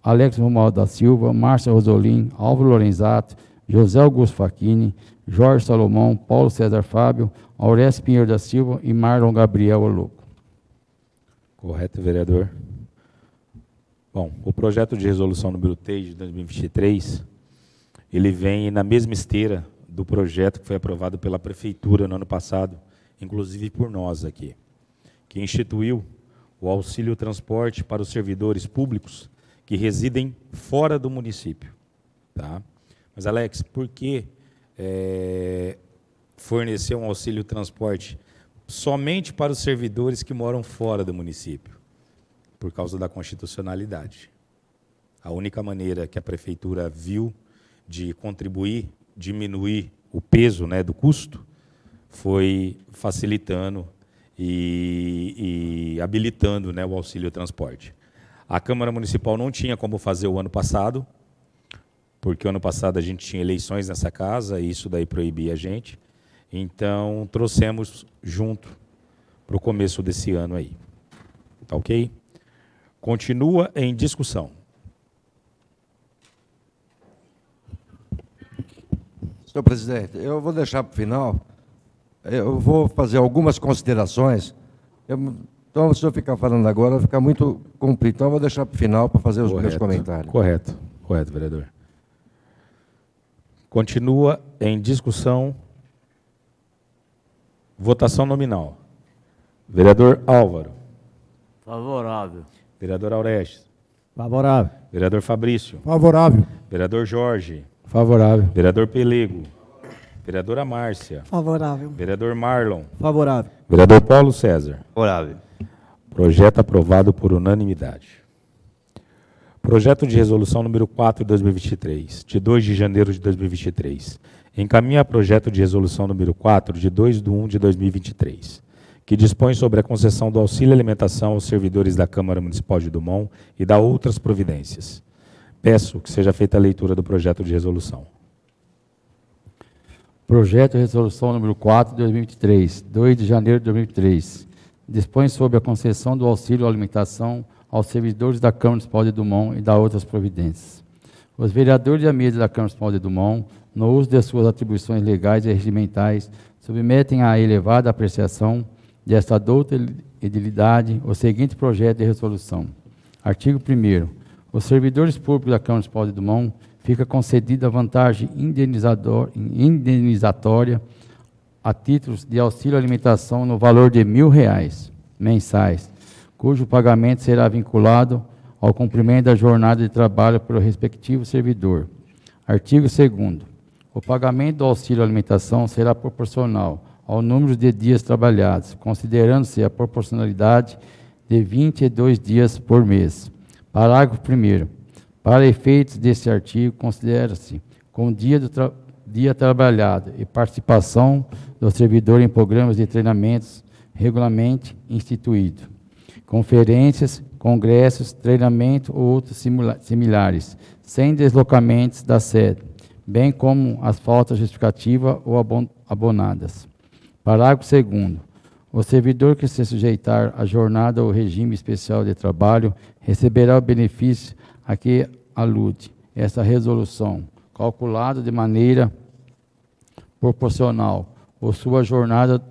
Speaker 2: Alex Romualdo da Silva, Márcia Rosolim, Álvaro Lorenzato, José Augusto Facchini, Jorge Salomão, Paulo César Fábio, Aurécio Pinheiro da Silva e Marlon Gabriel Oloco.
Speaker 1: Correto, vereador. Bom, o projeto de resolução número 3 de 2023, ele vem na mesma esteira do projeto que foi aprovado pela Prefeitura no ano passado, inclusive por nós aqui, que instituiu o auxílio transporte para os servidores públicos que residem fora do município. Tá? Mas, Alex, por que fornecer um auxílio transporte somente para os servidores que moram fora do município? Por causa da constitucionalidade. A única maneira que a Prefeitura viu de contribuir, diminuir o peso, né, do custo, foi facilitando e habilitando, né, o auxílio transporte. A Câmara Municipal não tinha como fazer o ano passado, porque o ano passado a gente tinha eleições nessa casa, e isso daí proibia a gente. Então, trouxemos junto para o começo desse ano aí. Tá ok? Continua em discussão.
Speaker 5: Senhor presidente, eu vou deixar para o final. Eu vou fazer algumas considerações. Então, se eu ficar falando agora, vai ficar muito comprido. Então, eu vou deixar para o final para fazer os meus comentários.
Speaker 1: Correto, vereador. Continua em discussão. Votação nominal. Vereador Álvaro.
Speaker 4: Favorável.
Speaker 1: Vereador Aurestes.
Speaker 3: Favorável.
Speaker 1: Vereador Fabrício.
Speaker 3: Favorável.
Speaker 1: Vereador Jorge.
Speaker 2: Favorável.
Speaker 1: Vereador Pelego. Vereadora Márcia.
Speaker 6: Favorável.
Speaker 1: Vereador Marlon.
Speaker 3: Favorável.
Speaker 1: Vereador Paulo César.
Speaker 4: Favorável.
Speaker 1: Projeto aprovado por unanimidade. Projeto de resolução número 4 de 2023, de 2 de janeiro de 2023. Encaminha projeto de resolução número 4, de 2/1 de 2023, que dispõe sobre a concessão do auxílio alimentação aos servidores da Câmara Municipal de Dumont e da outras providências. Peço que seja feita a leitura do projeto de resolução.
Speaker 2: Projeto de resolução número 4 de 2023, 2 de janeiro de 2023. Dispõe sobre a concessão do auxílio alimentação aos servidores da Câmara Municipal de Dumont e da outras providências. Os vereadores e a mesa da Câmara Municipal de Dumont, no uso de suas atribuições legais e regimentais, submetem à elevada apreciação desta douta edilidade o seguinte projeto de resolução. Artigo 1º. Os servidores públicos da Câmara Municipal de Dumont fica concedida vantagem indenizatória a títulos de auxílio alimentação no valor de R$1.000 mensais, cujo pagamento será vinculado ao cumprimento da jornada de trabalho pelo respectivo servidor. Artigo 2º. O pagamento do auxílio alimentação será proporcional ao número de dias trabalhados, considerando-se a proporcionalidade de 22 dias por mês. Parágrafo 1º. Para efeitos deste artigo, considera-se como dia trabalhado e participação do servidor em programas de treinamentos regularmente instituídos, conferências, congressos, treinamento ou outros similares, sem deslocamentos da sede, bem como as faltas justificativas ou abonadas. Parágrafo 2º. O servidor que se sujeitar à jornada ou regime especial de trabalho receberá o benefício a que alude esta resolução, calculado de maneira proporcional ou sua jornada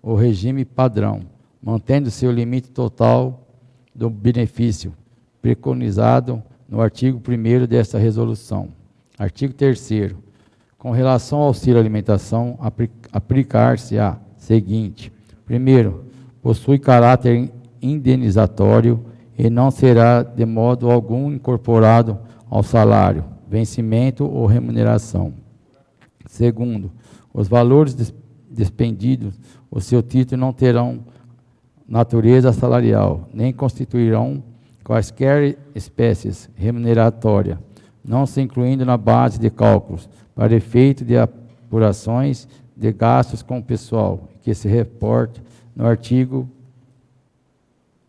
Speaker 2: ou regime padrão, mantendo-se o limite total do benefício preconizado no artigo 1º desta resolução. Artigo 3º. Com relação ao auxílio alimentação, aplicar-se-á seguinte. Primeiro, possui caráter indenizatório e não será de modo algum incorporado ao salário, vencimento ou remuneração. Segundo, os valores despendidos, o seu título não terão natureza salarial, nem constituirão quaisquer espécies remuneratórias, não se incluindo na base de cálculos, para efeito de apurações de gastos com o pessoal, que se reporta no artigo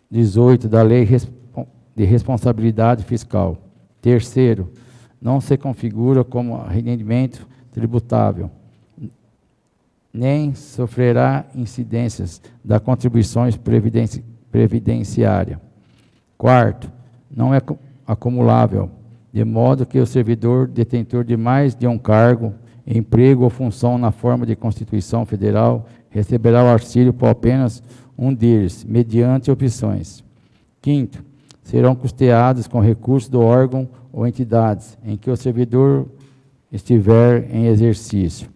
Speaker 2: 18 da Lei de Responsabilidade Fiscal. Terceiro, não se configura como rendimento tributável, nem sofrerá incidências das contribuições previdenciárias. Quarto, não é acumulável, de modo que o servidor detentor de mais de um cargo, emprego ou função na forma de Constituição Federal receberá o auxílio por apenas um deles, mediante opções. Quinto, serão custeados com recursos do órgão ou entidades em que o servidor estiver em exercício.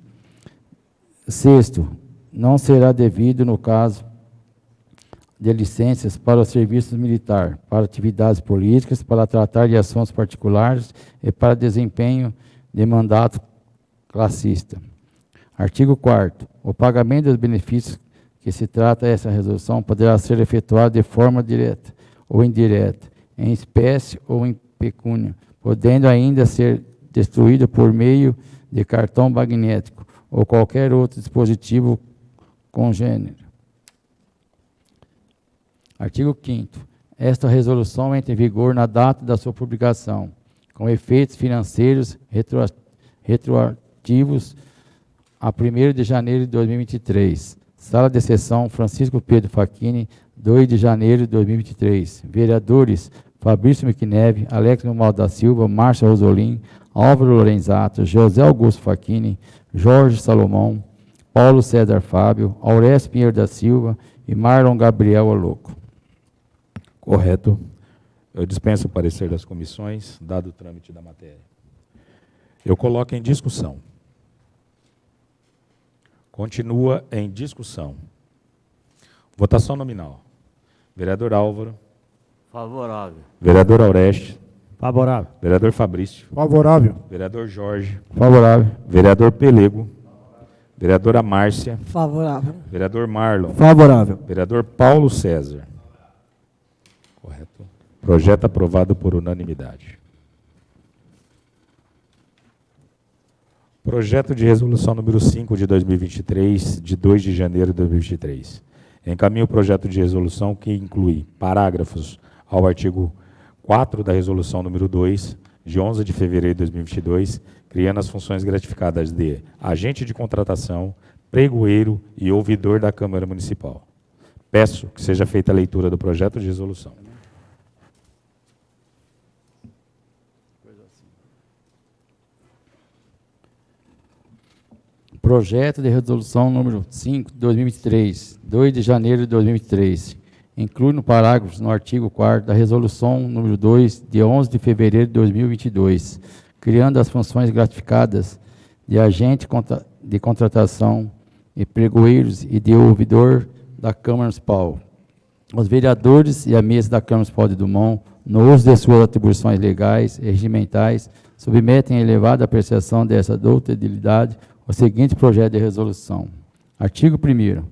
Speaker 2: Sexto, não será devido no caso de licenças para o serviço militar, para atividades políticas, para tratar de assuntos particulares e para desempenho de mandato classista. Artigo 4º. O pagamento dos benefícios que se trata essa resolução poderá ser efetuado de forma direta ou indireta, em espécie ou em pecúnia, podendo ainda ser destruído por meio de cartão magnético ou qualquer outro dispositivo congênero. Artigo 5º. Esta resolução entra em vigor na data da sua publicação, com efeitos financeiros retroativos a 1º de janeiro de 2023. Sala de sessão Francisco Pedro Facchini, 2 de janeiro de 2023. Vereadores Fabrício Miquineve, Alex Romualdo da Silva, Márcia Rosolim, Álvaro Lorenzato, José Augusto Facchini, Jorge Salomão, Paulo César Fábio, Aurécio Pinheiro da Silva e Marlon Gabriel Oloco.
Speaker 1: Correto. Eu dispenso o parecer das comissões, dado o trâmite da matéria. Eu coloco em discussão. Continua em discussão. Votação nominal. Vereador Álvaro.
Speaker 4: Favorável.
Speaker 1: Vereador Aureste.
Speaker 3: Favorável.
Speaker 1: Vereador Fabrício.
Speaker 3: Favorável.
Speaker 1: Vereador Jorge.
Speaker 2: Favorável.
Speaker 1: Vereador Pelego. Vereadora Márcia.
Speaker 6: Favorável.
Speaker 1: Vereador Marlon.
Speaker 3: Favorável.
Speaker 1: Vereador Paulo César. Correto. Projeto aprovado por unanimidade. Projeto de resolução número 5 de 2023, de 2 de janeiro de 2023. Encaminho o projeto de resolução que inclui parágrafos ao artigo 4 da resolução número 2, de 11 de fevereiro de 2022, criando as funções gratificadas de agente de contratação, pregoeiro e ouvidor da Câmara Municipal. Peço que seja feita a leitura do projeto de resolução.
Speaker 2: Projeto de resolução número 5 de 2023, 2 de janeiro de 2023. Inclui no parágrafo, no artigo 4º da resolução número 2, de 11 de fevereiro de 2022, criando as funções gratificadas de agente de contratação e pregoeiros e de ouvidor da Câmara Municipal. Os vereadores e a mesa da Câmara Municipal de Dumont, no uso de suas atribuições legais e regimentais, submetem a elevada apreciação dessa doutriналidade o seguinte projeto de resolução. Artigo 1º.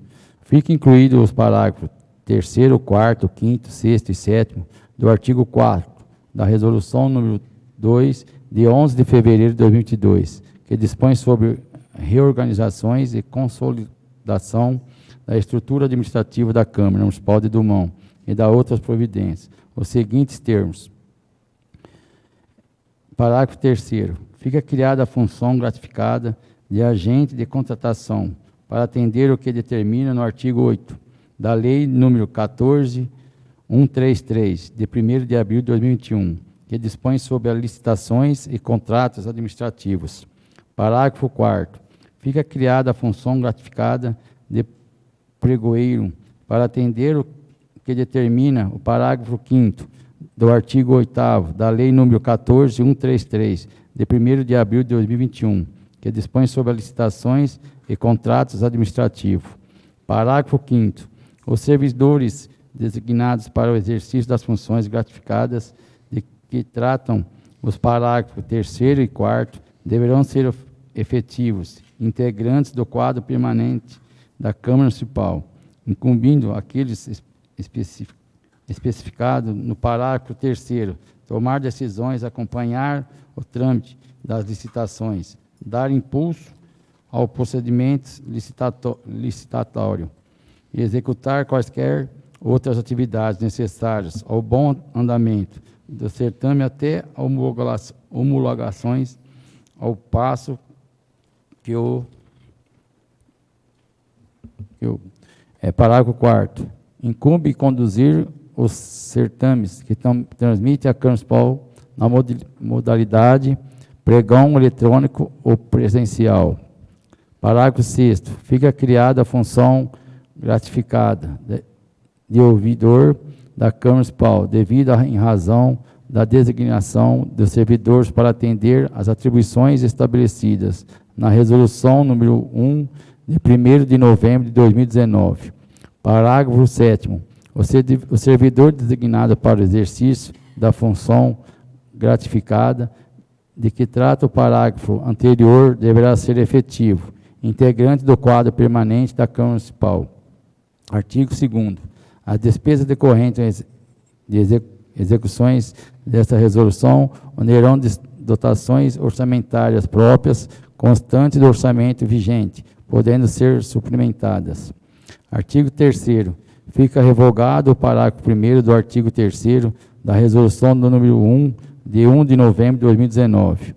Speaker 2: Fica incluído os parágrafos 3º, 4º, 5º, 6º e 7º do artigo 4º da resolução número 2, de 11 de fevereiro de 2022, que dispõe sobre reorganizações e consolidação da estrutura administrativa da Câmara Municipal de Dumont e da outras providências. Os seguintes termos. Parágrafo 3º. Fica criada a função gratificada de agente de contratação para atender o que determina no artigo 8 da Lei número 14.133, de 1º de abril de 2021, que dispõe sobre as licitações e contratos administrativos. Parágrafo 4º. Fica criada a função gratificada de pregoeiro para atender o que determina o parágrafo 5º do artigo 8º da Lei número 14.133, de 1º de abril de 2021, que dispõe sobre as licitações e contratos administrativos. Parágrafo 5º. Os servidores designados para o exercício das funções gratificadas de que tratam os parágrafos 3º e 4º deverão ser efetivos, integrantes do quadro permanente da Câmara Municipal, incumbindo aqueles especificados no parágrafo 3º, tomar decisões, acompanhar o trâmite das licitações, dar impulso ao procedimento licitatório e executar quaisquer outras atividades necessárias ao bom andamento do certame até homologações, ao passo que parágrafo 4º. Incumbe conduzir os certames que transmite a Câmara Municipal na modalidade pregão eletrônico ou presencial. Parágrafo 6º. Fica criada a função gratificada de ouvidor da Câmara Municipal, devido em razão da designação dos servidores para atender às atribuições estabelecidas na Resolução número 1, de 1º de novembro de 2019. Parágrafo 7º. O servidor designado para o exercício da função gratificada de que trata o parágrafo anterior deverá ser efetivo, integrante do quadro permanente da Câmara Municipal. Artigo 2º. As despesas decorrentes de execuções desta resolução onerão de dotações orçamentárias próprias constantes do orçamento vigente, podendo ser suplementadas. Artigo 3º. Fica revogado o parágrafo 1º do artigo 3º da resolução do número 1, de 1 de novembro de 2019.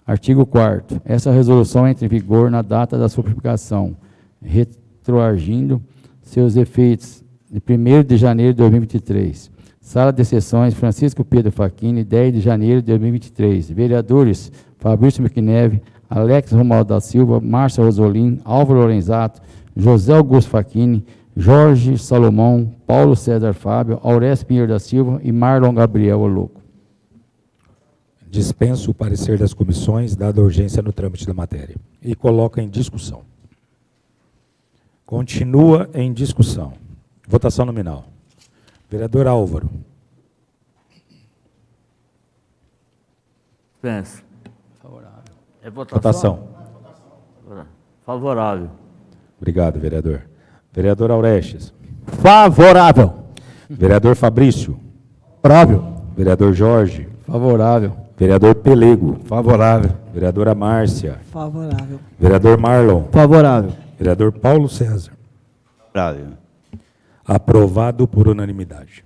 Speaker 2: Artigo 4º. Essa resolução entra em vigor na data da sua publicação, retroagindo seus efeitos de 1º de janeiro de 2023. Sala de Sessões, Francisco Pedro Facchini, 10 de janeiro de 2023. Vereadores, Fabrício Miquineve, Alex Romualdo da Silva, Márcia Rosolim, Álvaro Lorenzato, José Augusto Facchini, Jorge Salomão, Paulo César Fábio, Aurélio Pinheiro da Silva e Marlon Gabriel Oloco.
Speaker 1: Dispenso o parecer das comissões, dada a urgência no trâmite da matéria. E coloca em discussão. Continua em discussão. Votação nominal. Vereador Álvaro.
Speaker 4: Dispensa.
Speaker 2: Favorável.
Speaker 4: É votação?
Speaker 1: Votação.
Speaker 4: Favorável.
Speaker 1: Obrigado, vereador. Vereador Aurestes.
Speaker 3: Favorável.
Speaker 1: Vereador Fabrício.
Speaker 3: Favorável.
Speaker 1: Vereador Jorge.
Speaker 2: Favorável.
Speaker 1: Vereador Pelego.
Speaker 5: Favorável.
Speaker 1: Vereadora Márcia.
Speaker 6: Favorável.
Speaker 1: Vereador Marlon.
Speaker 3: Favorável.
Speaker 1: Vereador Paulo César.
Speaker 4: Favorável.
Speaker 1: Aprovado por unanimidade.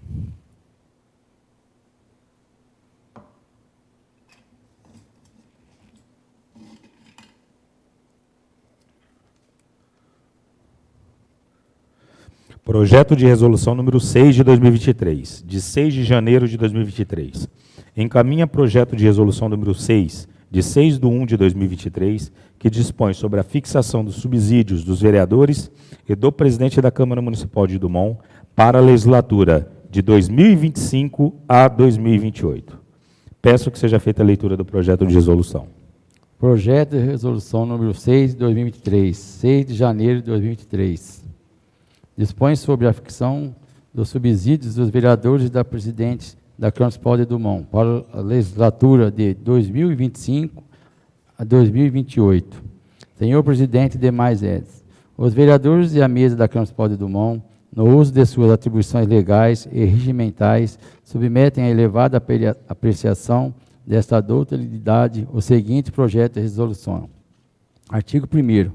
Speaker 1: Projeto de resolução número 6 de 2023, de 6 de janeiro de 2023. Encaminha projeto de resolução número 6, de 6/1 de 2023, que dispõe sobre a fixação dos subsídios dos vereadores e do presidente da Câmara Municipal de Dumont para a legislatura de 2025 a 2028. Peço que seja feita a leitura do projeto de resolução.
Speaker 2: Projeto de resolução número 6 de 2023, 6 de janeiro de 2023. Dispõe sobre a fixação dos subsídios dos vereadores e da presidente da Câmara Municipal de Dumont para a legislatura de 2025 a 2028. Senhor presidente e demais edis, os vereadores e a mesa da Câmara Municipal de Dumont, no uso de suas atribuições legais e regimentais, submetem à elevada apreciação desta doutoridade o seguinte projeto de resolução. Artigo 1º.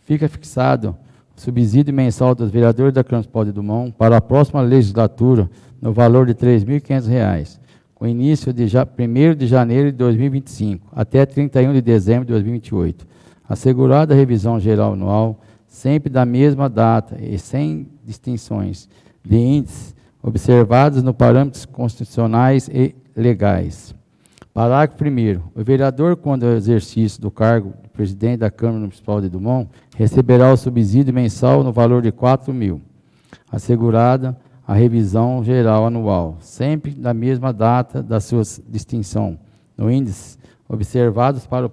Speaker 2: Fica fixado o subsídio mensal dos vereadores da Câmara Municipal de Dumont para a próxima legislatura no valor de R$ 3.500, com início de 1º de janeiro de 2025 até 31 de dezembro de 2028. Assegurada a revisão geral anual, sempre da mesma data e sem distinções de índices observados nos parâmetros constitucionais e legais. Parágrafo 1º. O vereador, quando o exercício do cargo de presidente da Câmara Municipal de Dumont, receberá o subsídio mensal no valor de R$ 4.000, assegurada a revisão geral anual, sempre da mesma data da sua distinção, no índice, observados para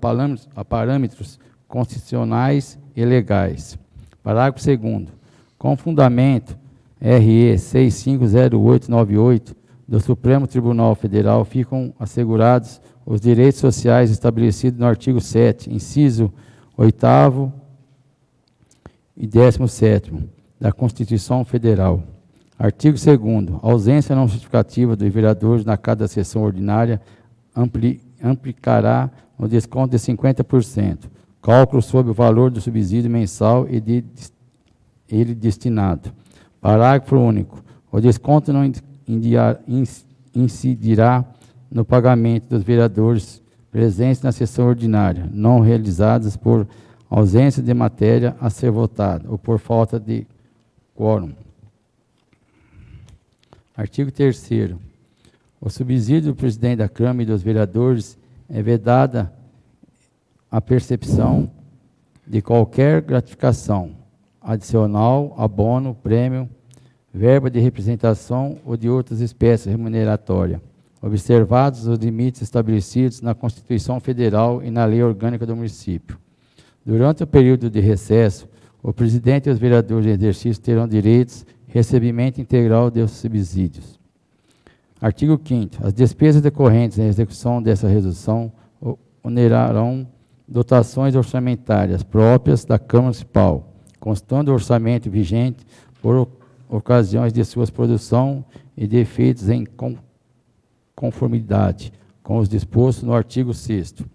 Speaker 2: parâmetros constitucionais e legais. Parágrafo 2º. Com fundamento RE 650898 do Supremo Tribunal Federal, ficam assegurados os direitos sociais estabelecidos no artigo 7, inciso 8º e 17º da Constituição Federal. Artigo 2º. A ausência não justificativa dos vereadores na cada sessão ordinária implicará no desconto de 50%, cálculo sobre o valor do subsídio mensal e de ele destinado. Parágrafo único. O desconto não incidirá no pagamento dos vereadores presentes na sessão ordinária, não realizadas por ausência de matéria a ser votada ou por falta de quórum. Artigo 3º. O subsídio do presidente da Câmara e dos vereadores é vedada a percepção de qualquer gratificação adicional, abono, prêmio, verba de representação ou de outras espécies remuneratórias, observados os limites estabelecidos na Constituição Federal e na Lei Orgânica do Município. Durante o período de recesso, o presidente e os vereadores em exercício terão direitos recebimento integral dos subsídios. Artigo 5º. As despesas decorrentes em execução dessa resolução onerarão dotações orçamentárias próprias da Câmara Municipal, constando o orçamento vigente por ocasiões de sua produção e de efeitos em conformidade com os dispostos no artigo 6º.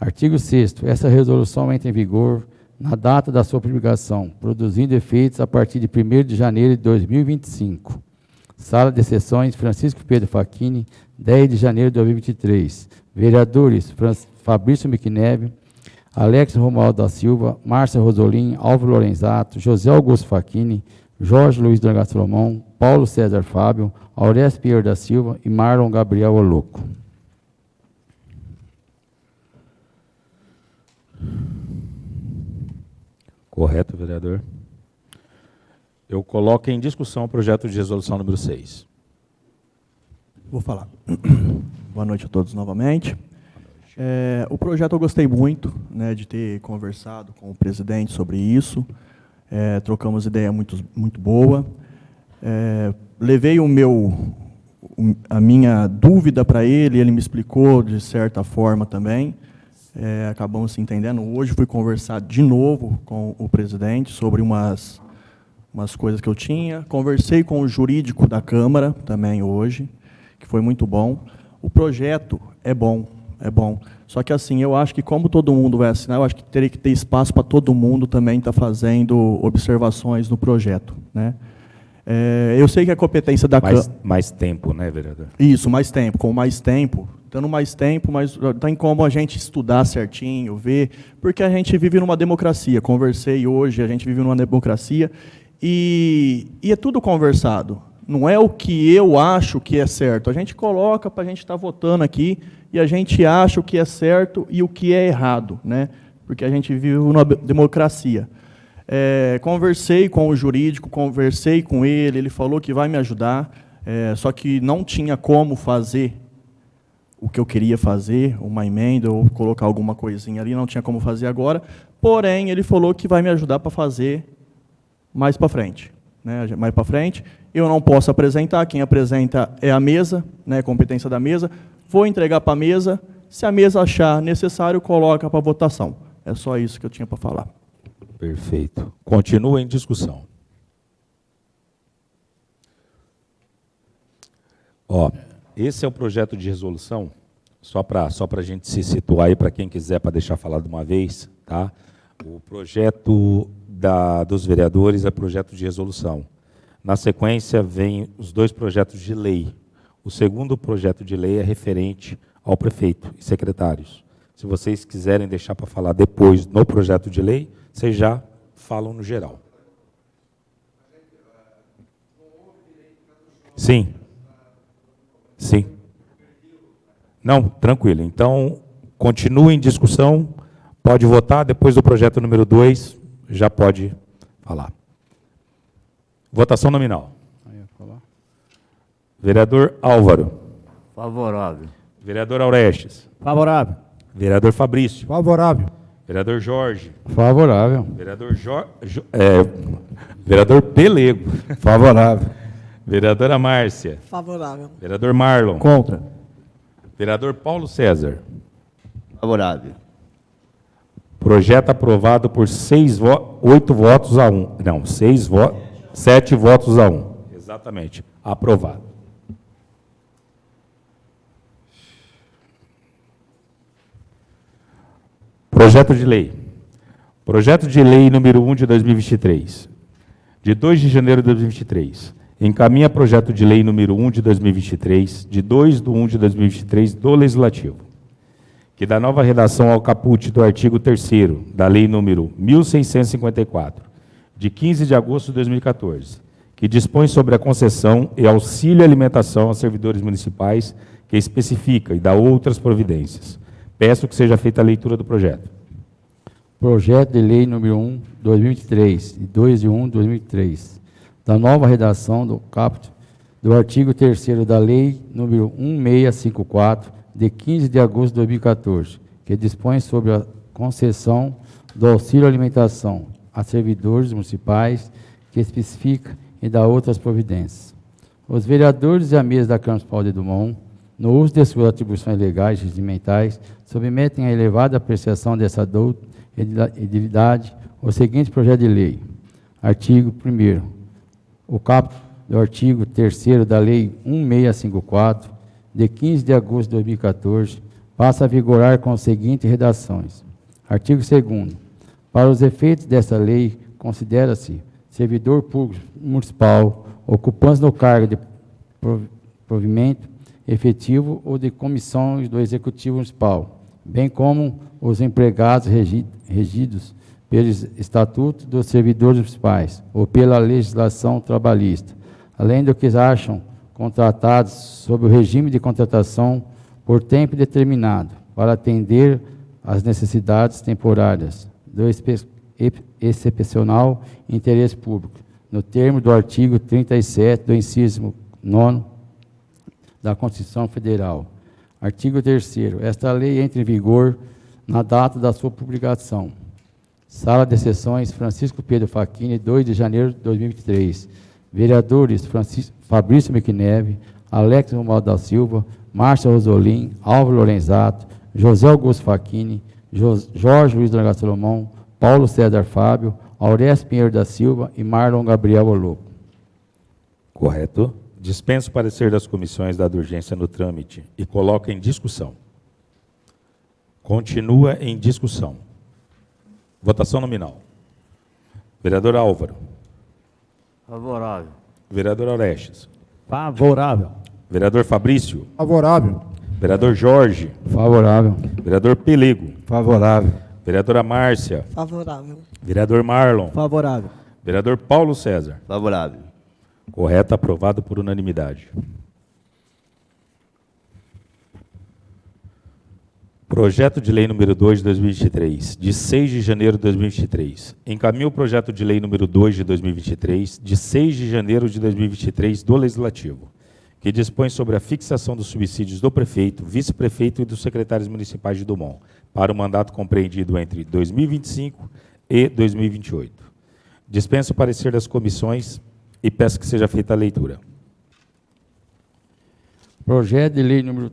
Speaker 2: Artigo 6º. Essa resolução entra em vigor na data da sua publicação, produzindo efeitos a partir de 1º de janeiro de 2025. Sala de Sessões, Francisco Pedro Facchini, 10 de janeiro de 2023. Vereadores, Fabrício Miquineve, Alex Romualdo da Silva, Márcia Rosolin, Álvaro Lorenzato, José Augusto Facchini, Jorge Luiz Dragastromão, Paulo César Fábio, Aurélio Pierre da Silva e Marlon Gabriel Oloco.
Speaker 1: Correto, vereador. Eu coloco em discussão o projeto de resolução número 6.
Speaker 3: Vou falar. Boa noite a todos novamente. O projeto eu gostei muito, né, de ter conversado com o presidente sobre isso. Trocamos ideia muito boa. Levei a minha dúvida para ele me explicou de certa forma também. Acabamos se entendendo. Hoje fui conversar de novo com o presidente sobre umas coisas que eu tinha. Conversei com o jurídico da Câmara também hoje. que foi muito bom. O projeto é bom, é bom. Só que assim, eu acho que como todo mundo vai assinar, eu acho que teria que ter espaço para todo mundo também estar fazendo observações no projeto, né? Eu sei que a competência da Câmara...
Speaker 1: Mais tempo, né, vereador?
Speaker 3: Isso, mais tempo. Com mais tempo, dando mais tempo, mas tem como a gente estudar certinho, ver, porque a gente vive numa democracia. Conversei hoje, a gente vive numa democracia, e é tudo conversado. Não é o que eu acho que é certo. A gente coloca para a gente estar votando aqui, e a gente acha o que é certo e o que é errado, né? Porque a gente vive numa democracia. Conversei com o jurídico, conversei com ele falou que vai me ajudar, só que não tinha como fazer o que eu queria fazer, uma emenda ou colocar alguma coisinha ali, não tinha como fazer agora, porém, ele falou que vai me ajudar para fazer mais para frente. Né? Mais para frente, eu não posso apresentar, quem apresenta é a mesa, né, competência da mesa, vou entregar para a mesa, se a mesa achar necessário, coloca para votação. É só isso que eu tinha para falar.
Speaker 1: Perfeito. Continua em discussão. Esse é o projeto de resolução, só para a gente se situar aí, para quem quiser, para deixar falar de uma vez, tá? O projeto dos vereadores é projeto de resolução. Na sequência, vem os 2 projetos de lei. O segundo projeto de lei é referente ao prefeito e secretários. Se vocês quiserem deixar para falar depois no projeto de lei, vocês já falam no geral. Sim. Sim. Não, tranquilo. Então, continue em discussão, pode votar, depois do projeto número 2, já pode falar. Votação nominal. Vereador Álvaro.
Speaker 4: Favorável.
Speaker 1: Vereador Aurestes.
Speaker 2: Favorável.
Speaker 1: Vereador Fabrício.
Speaker 2: Favorável.
Speaker 1: Vereador Jorge.
Speaker 2: Favorável.
Speaker 1: Vereador Pelego.
Speaker 2: Favorável.
Speaker 1: Vereadora Márcia.
Speaker 6: Favorável.
Speaker 1: Vereador Marlon.
Speaker 3: Contra.
Speaker 1: Vereador Paulo César.
Speaker 4: Favorável.
Speaker 1: Projeto aprovado por 8 votos a 1. Não, 7 votos a 1. Exatamente. Aprovado. Projeto de lei. Projeto de lei número 1 de 2023. De 2 de janeiro de 2023. Encaminha projeto de lei número 1 de 2023, de 2/1 de 2023, do Legislativo, que dá nova redação ao caput do artigo 3º da Lei número 1654, de 15 de agosto de 2014, que dispõe sobre a concessão e auxílio alimentação aos servidores municipais, que especifica e dá outras providências. Peço que seja feita a leitura do projeto.
Speaker 2: Projeto de lei número 1, 2023, de 2/1 de 2003, da nova redação do caput do artigo 3º da Lei número 1654, de 15 de agosto de 2014, que dispõe sobre a concessão do auxílio alimentação a servidores municipais, que especifica e dá outras providências. Os vereadores e a mesa da Câmara Municipal de Dumont, no uso de suas atribuições legais e regimentais, submetem à elevada apreciação dessa edilidade o seguinte projeto de lei. Artigo 1º. O caput do artigo 3º da Lei 1654, de 15 de agosto de 2014, passa a vigorar com as seguintes redações. Artigo 2º. Para os efeitos desta lei, considera-se servidor público municipal, ocupante do cargo de provimento efetivo ou de comissões do Executivo Municipal, bem como os empregados regidos pelos estatutos dos servidores municipais ou pela legislação trabalhista, além do que acham contratados sob o regime de contratação por tempo determinado, para atender às necessidades temporárias do excepcional interesse público, no termo do artigo 37 do inciso 9 da Constituição Federal. Artigo 3º. Esta lei entra em vigor na data da sua publicação. Sala de Sessões, Francisco Pedro Facchini, 2 de janeiro de 2023. Vereadores Fabrício Mequineve, Alex Romualdo da Silva, Márcia Rosolim, Álvaro Lorenzato, José Augusto Facchini, Jorge Luiz Dragão Salomão, Paulo César Fábio, Aurécio Pinheiro da Silva e Marlon Gabriel Oloco.
Speaker 1: Correto. Dispenso o parecer das comissões, dada urgência no trâmite, e coloco em discussão. Continua em discussão. Votação nominal. Vereador Álvaro.
Speaker 4: Favorável.
Speaker 1: Vereador Orestes.
Speaker 3: Favorável.
Speaker 1: Vereador Fabrício.
Speaker 3: Favorável.
Speaker 1: Vereador Jorge.
Speaker 2: Favorável.
Speaker 1: Vereador Pelego.
Speaker 5: Favorável.
Speaker 1: Vereadora Márcia.
Speaker 6: Favorável.
Speaker 1: Vereador Marlon.
Speaker 3: Favorável.
Speaker 1: Vereador Paulo César.
Speaker 4: Favorável.
Speaker 1: Correto, aprovado por unanimidade. Projeto de Lei número 2 de 2023, de 6 de janeiro de 2023. Encaminha o projeto de lei número 2 de 2023, de 6 de janeiro de 2023, do Legislativo, que dispõe sobre a fixação dos subsídios do prefeito, vice-prefeito e dos secretários municipais de Dumont, para o mandato compreendido entre 2025 e 2028. Dispenso o parecer das comissões e peço que seja feita a leitura.
Speaker 2: Projeto de Lei número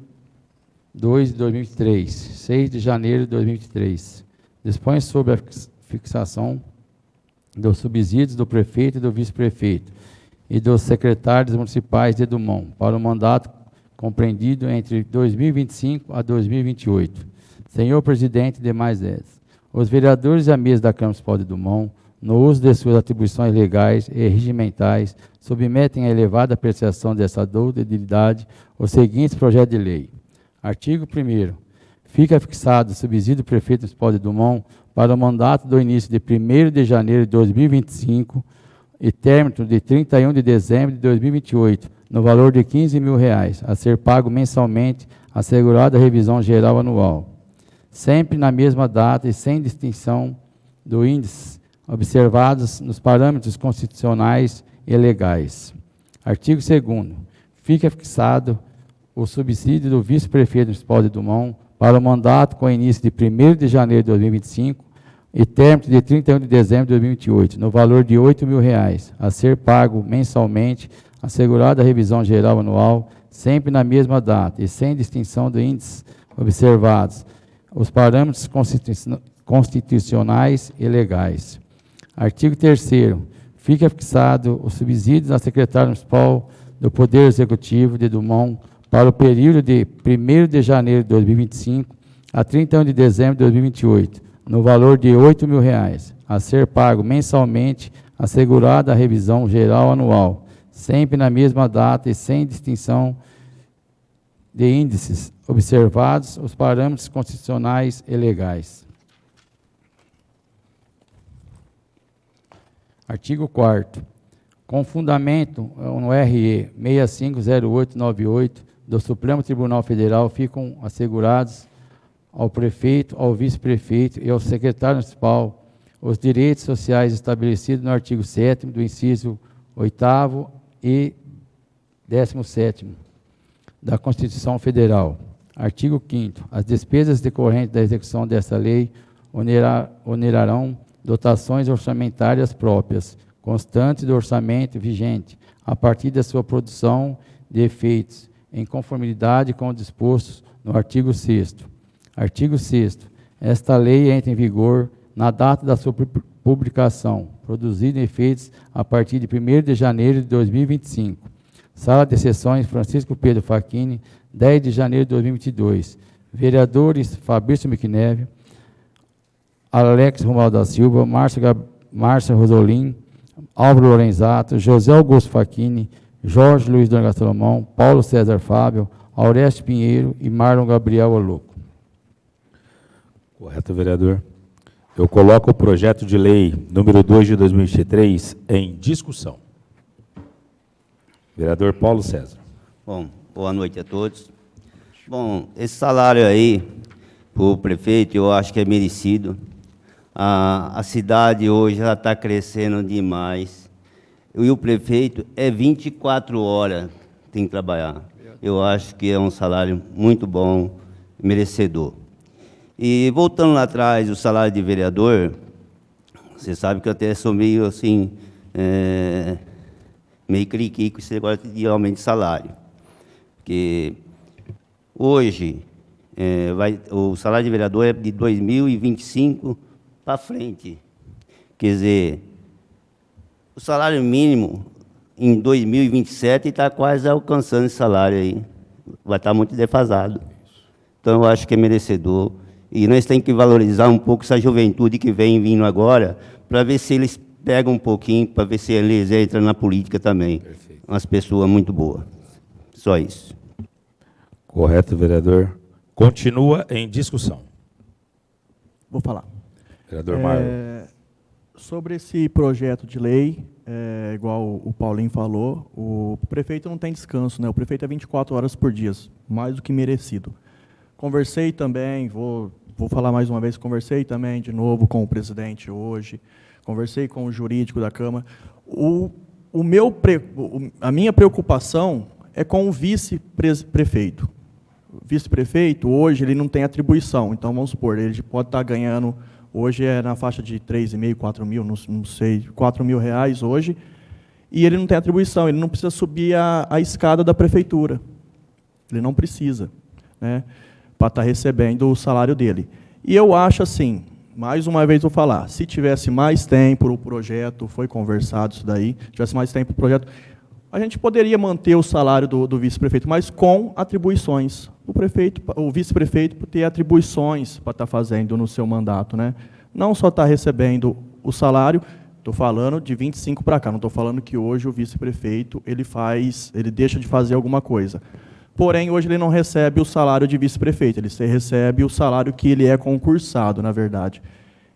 Speaker 2: 2 de 2023, 6 de janeiro de 2023. Dispõe sobre a fixação dos subsídios do prefeito e do vice-prefeito e dos secretários municipais de Dumont para o mandato compreendido entre 2025 a 2028. Senhor presidente e demais ex, os vereadores e a mesa da Câmara Municipal de Dumont, no uso de suas atribuições legais e regimentais, submetem à elevada apreciação dessa doutrinaridade os seguintes projetos de lei. Artigo 1º. Fica fixado o subsídio do prefeito municipal de Dumont para o mandato do início de 1º de janeiro de 2025 e término de 31 de dezembro de 2028, no valor de R$ 15.000, a ser pago mensalmente, assegurada a revisão geral anual. Sempre na mesma data e sem distinção do índice, observados nos parâmetros constitucionais e legais. Artigo 2º. Fica fixado o subsídio do vice-prefeito municipal de Dumont para o mandato com início de 1º de janeiro de 2025 e término de 31 de dezembro de 2028, no valor de R$ 8.000, a ser pago mensalmente, assegurada a revisão geral anual, sempre na mesma data e sem distinção de índices observados os parâmetros constitucionais e legais. Artigo 3º. Fica fixado o subsídio da secretária municipal do Poder Executivo de Dumont para o período de 1º de janeiro de 2025 a 31 de dezembro de 2028, no valor de R$ 8.000, a ser pago mensalmente, assegurada a revisão geral anual, sempre na mesma data e sem distinção de índices, observados os parâmetros constitucionais e legais. Artigo 4º. Com fundamento no RE 650898 do Supremo Tribunal Federal, ficam assegurados ao prefeito, ao vice-prefeito e ao secretário municipal os direitos sociais estabelecidos no artigo 7º do inciso 8º e 17º da Constituição Federal. Artigo 5º. As despesas decorrentes da execução dessa lei onerarão dotações orçamentárias próprias, constantes do orçamento vigente, a partir da sua produção de efeitos, em conformidade com o disposto no artigo 6º. Artigo 6º. Esta lei entra em vigor na data da sua publicação, produzindo efeitos a partir de 1º de janeiro de 2025. Sala de Sessões Francisco Pedro Facchini, 10 de janeiro de 2022. Vereadores Fabrício Miquineve, Alex Romualdo da Silva, Márcia Rosolin, Álvaro Lorenzato, José Augusto Facchini, Jorge Luiz Dona Salomão, Paulo César Fábio, Aureste Pinheiro e Marlon Gabriel Oloco.
Speaker 1: Correto, vereador. Eu coloco o projeto de lei número 2 de 2023 em discussão. Vereador Paulo César.
Speaker 4: Bom, boa noite a todos. Bom, esse salário aí, para o prefeito, eu acho que é merecido. A cidade hoje já está crescendo demais. E o prefeito é 24 horas tem que trabalhar. Eu acho que é um salário muito bom, merecedor. E voltando lá atrás, o salário de vereador, você sabe que eu até sou meio assim, meio criqui com esse negócio de aumento de salário. Porque hoje, o salário de vereador é de 2025 para frente. Quer dizer, o salário mínimo em 2027 e está quase alcançando esse salário aí. Vai estar muito defasado. Então, eu acho que é merecedor. E nós temos que valorizar um pouco essa juventude que vem vindo agora, para ver se eles pegam um pouquinho, para ver se eles entram na política também. Perfeito. Umas pessoas muito boas. Só isso.
Speaker 1: Correto, vereador. Continua em discussão.
Speaker 3: Vou falar.
Speaker 1: Vereador Marlon.
Speaker 3: Sobre esse projeto de lei, igual o Paulinho falou, o prefeito não tem descanso, né? O prefeito é 24 horas por dia, mais do que merecido. Conversei também, vou falar mais uma vez, conversei também de novo com o presidente hoje, conversei com o jurídico da Câmara. A minha preocupação é com o vice-prefeito. O vice-prefeito, hoje, ele não tem atribuição, então, vamos supor, ele pode estar ganhando, hoje é na faixa de 3.500, 4.000, não sei, R$4.000 hoje, e ele não tem atribuição, ele não precisa subir a escada da prefeitura. Ele não precisa, né, para estar recebendo o salário dele. E eu acho assim, mais uma vez vou falar, se tivesse mais tempo o projeto, foi conversado isso daí, tivesse mais tempo o projeto, a gente poderia manter o salário do vice-prefeito, mas com atribuições. O vice-prefeito ter atribuições para estar fazendo no seu mandato, né? Não só estar recebendo o salário, estou falando de 25 para cá, não estou falando que hoje o vice-prefeito ele deixa de fazer alguma coisa. Porém, hoje ele não recebe o salário de vice-prefeito, ele recebe o salário que ele é concursado, na verdade.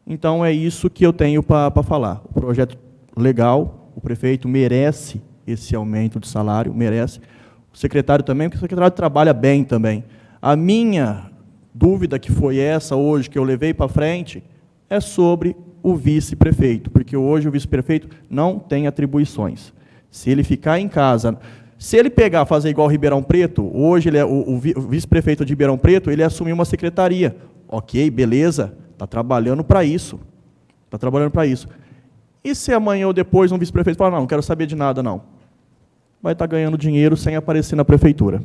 Speaker 3: Então, é isso que eu tenho para falar. O projeto legal, o prefeito merece esse aumento de salário, merece. O secretário também, porque o secretário trabalha bem também. A minha dúvida, que foi essa hoje, que eu levei para frente, é sobre o vice-prefeito, porque hoje o vice-prefeito não tem atribuições. Se ele ficar em casa, se ele fazer igual o Ribeirão Preto, hoje ele o vice-prefeito de Ribeirão Preto, ele assumiu uma secretaria. Ok, beleza, está trabalhando para isso. Está trabalhando para isso. E se amanhã ou depois um vice-prefeito falar, não quero saber de nada, não. Vai estar ganhando dinheiro sem aparecer na prefeitura.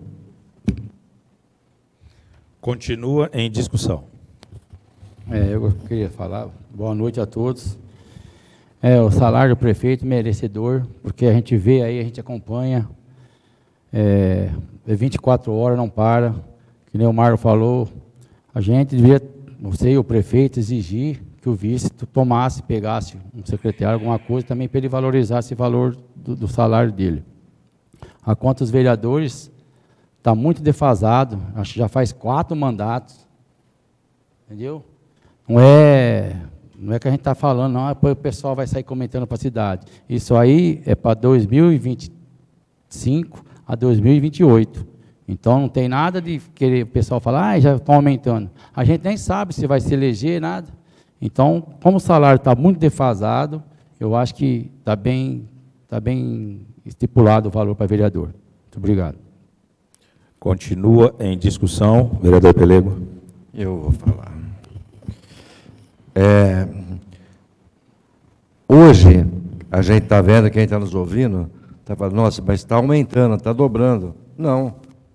Speaker 1: Continua em discussão.
Speaker 2: Eu queria falar, boa noite a todos. O salário do prefeito merecedor, porque a gente vê aí, a gente acompanha, 24 horas, não para, que nem o Marlon falou, a gente devia, você e o prefeito, exigir que o vice pegasse um secretário, alguma coisa, também para ele valorizar esse valor do salário dele. A conta dos vereadores está muito defasado, acho que já faz 4 mandatos, entendeu? Não é que a gente está falando, não, depois o pessoal vai sair comentando para a cidade. Isso aí é para 2025 a 2028. Então, não tem nada de querer o pessoal falar, já estão aumentando. A gente nem sabe se vai se eleger, nada. Então, como o salário está muito defasado, eu acho que está bem estipulado o valor para vereador. Muito obrigado.
Speaker 1: Continua em discussão, vereador Pelego.
Speaker 5: Eu vou falar. Hoje, a gente está vendo, quem está nos ouvindo, está falando, nossa, mas está aumentando, está dobrando. Não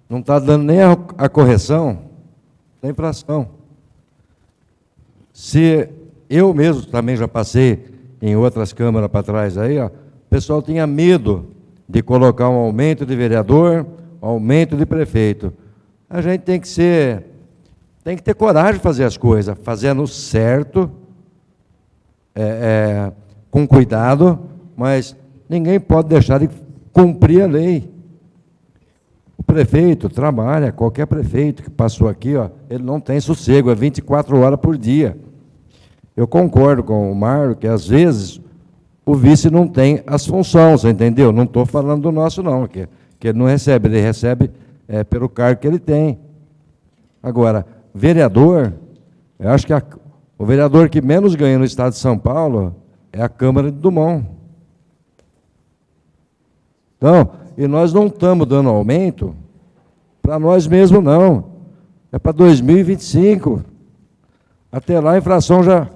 Speaker 5: está dando nem a correção da inflação. Se eu mesmo também já passei em outras câmaras para trás aí, ó, o pessoal tinha medo de colocar um aumento de vereador, um aumento de prefeito. A gente tem que ter coragem de fazer as coisas, fazendo certo, com cuidado, mas ninguém pode deixar de cumprir a lei. O prefeito trabalha, qualquer prefeito que passou aqui, ó, ele não tem sossego, é 24 horas por dia. Eu concordo com o Marlon que, às vezes, o vice não tem as funções, entendeu? Não estou falando do nosso, não, que ele não recebe, ele recebe pelo cargo que ele tem. Agora, vereador, eu acho que o vereador que menos ganha no estado de São Paulo é a Câmara de Dumont. Então, e nós não estamos dando aumento para nós mesmos, não. É para 2025. Até lá a inflação já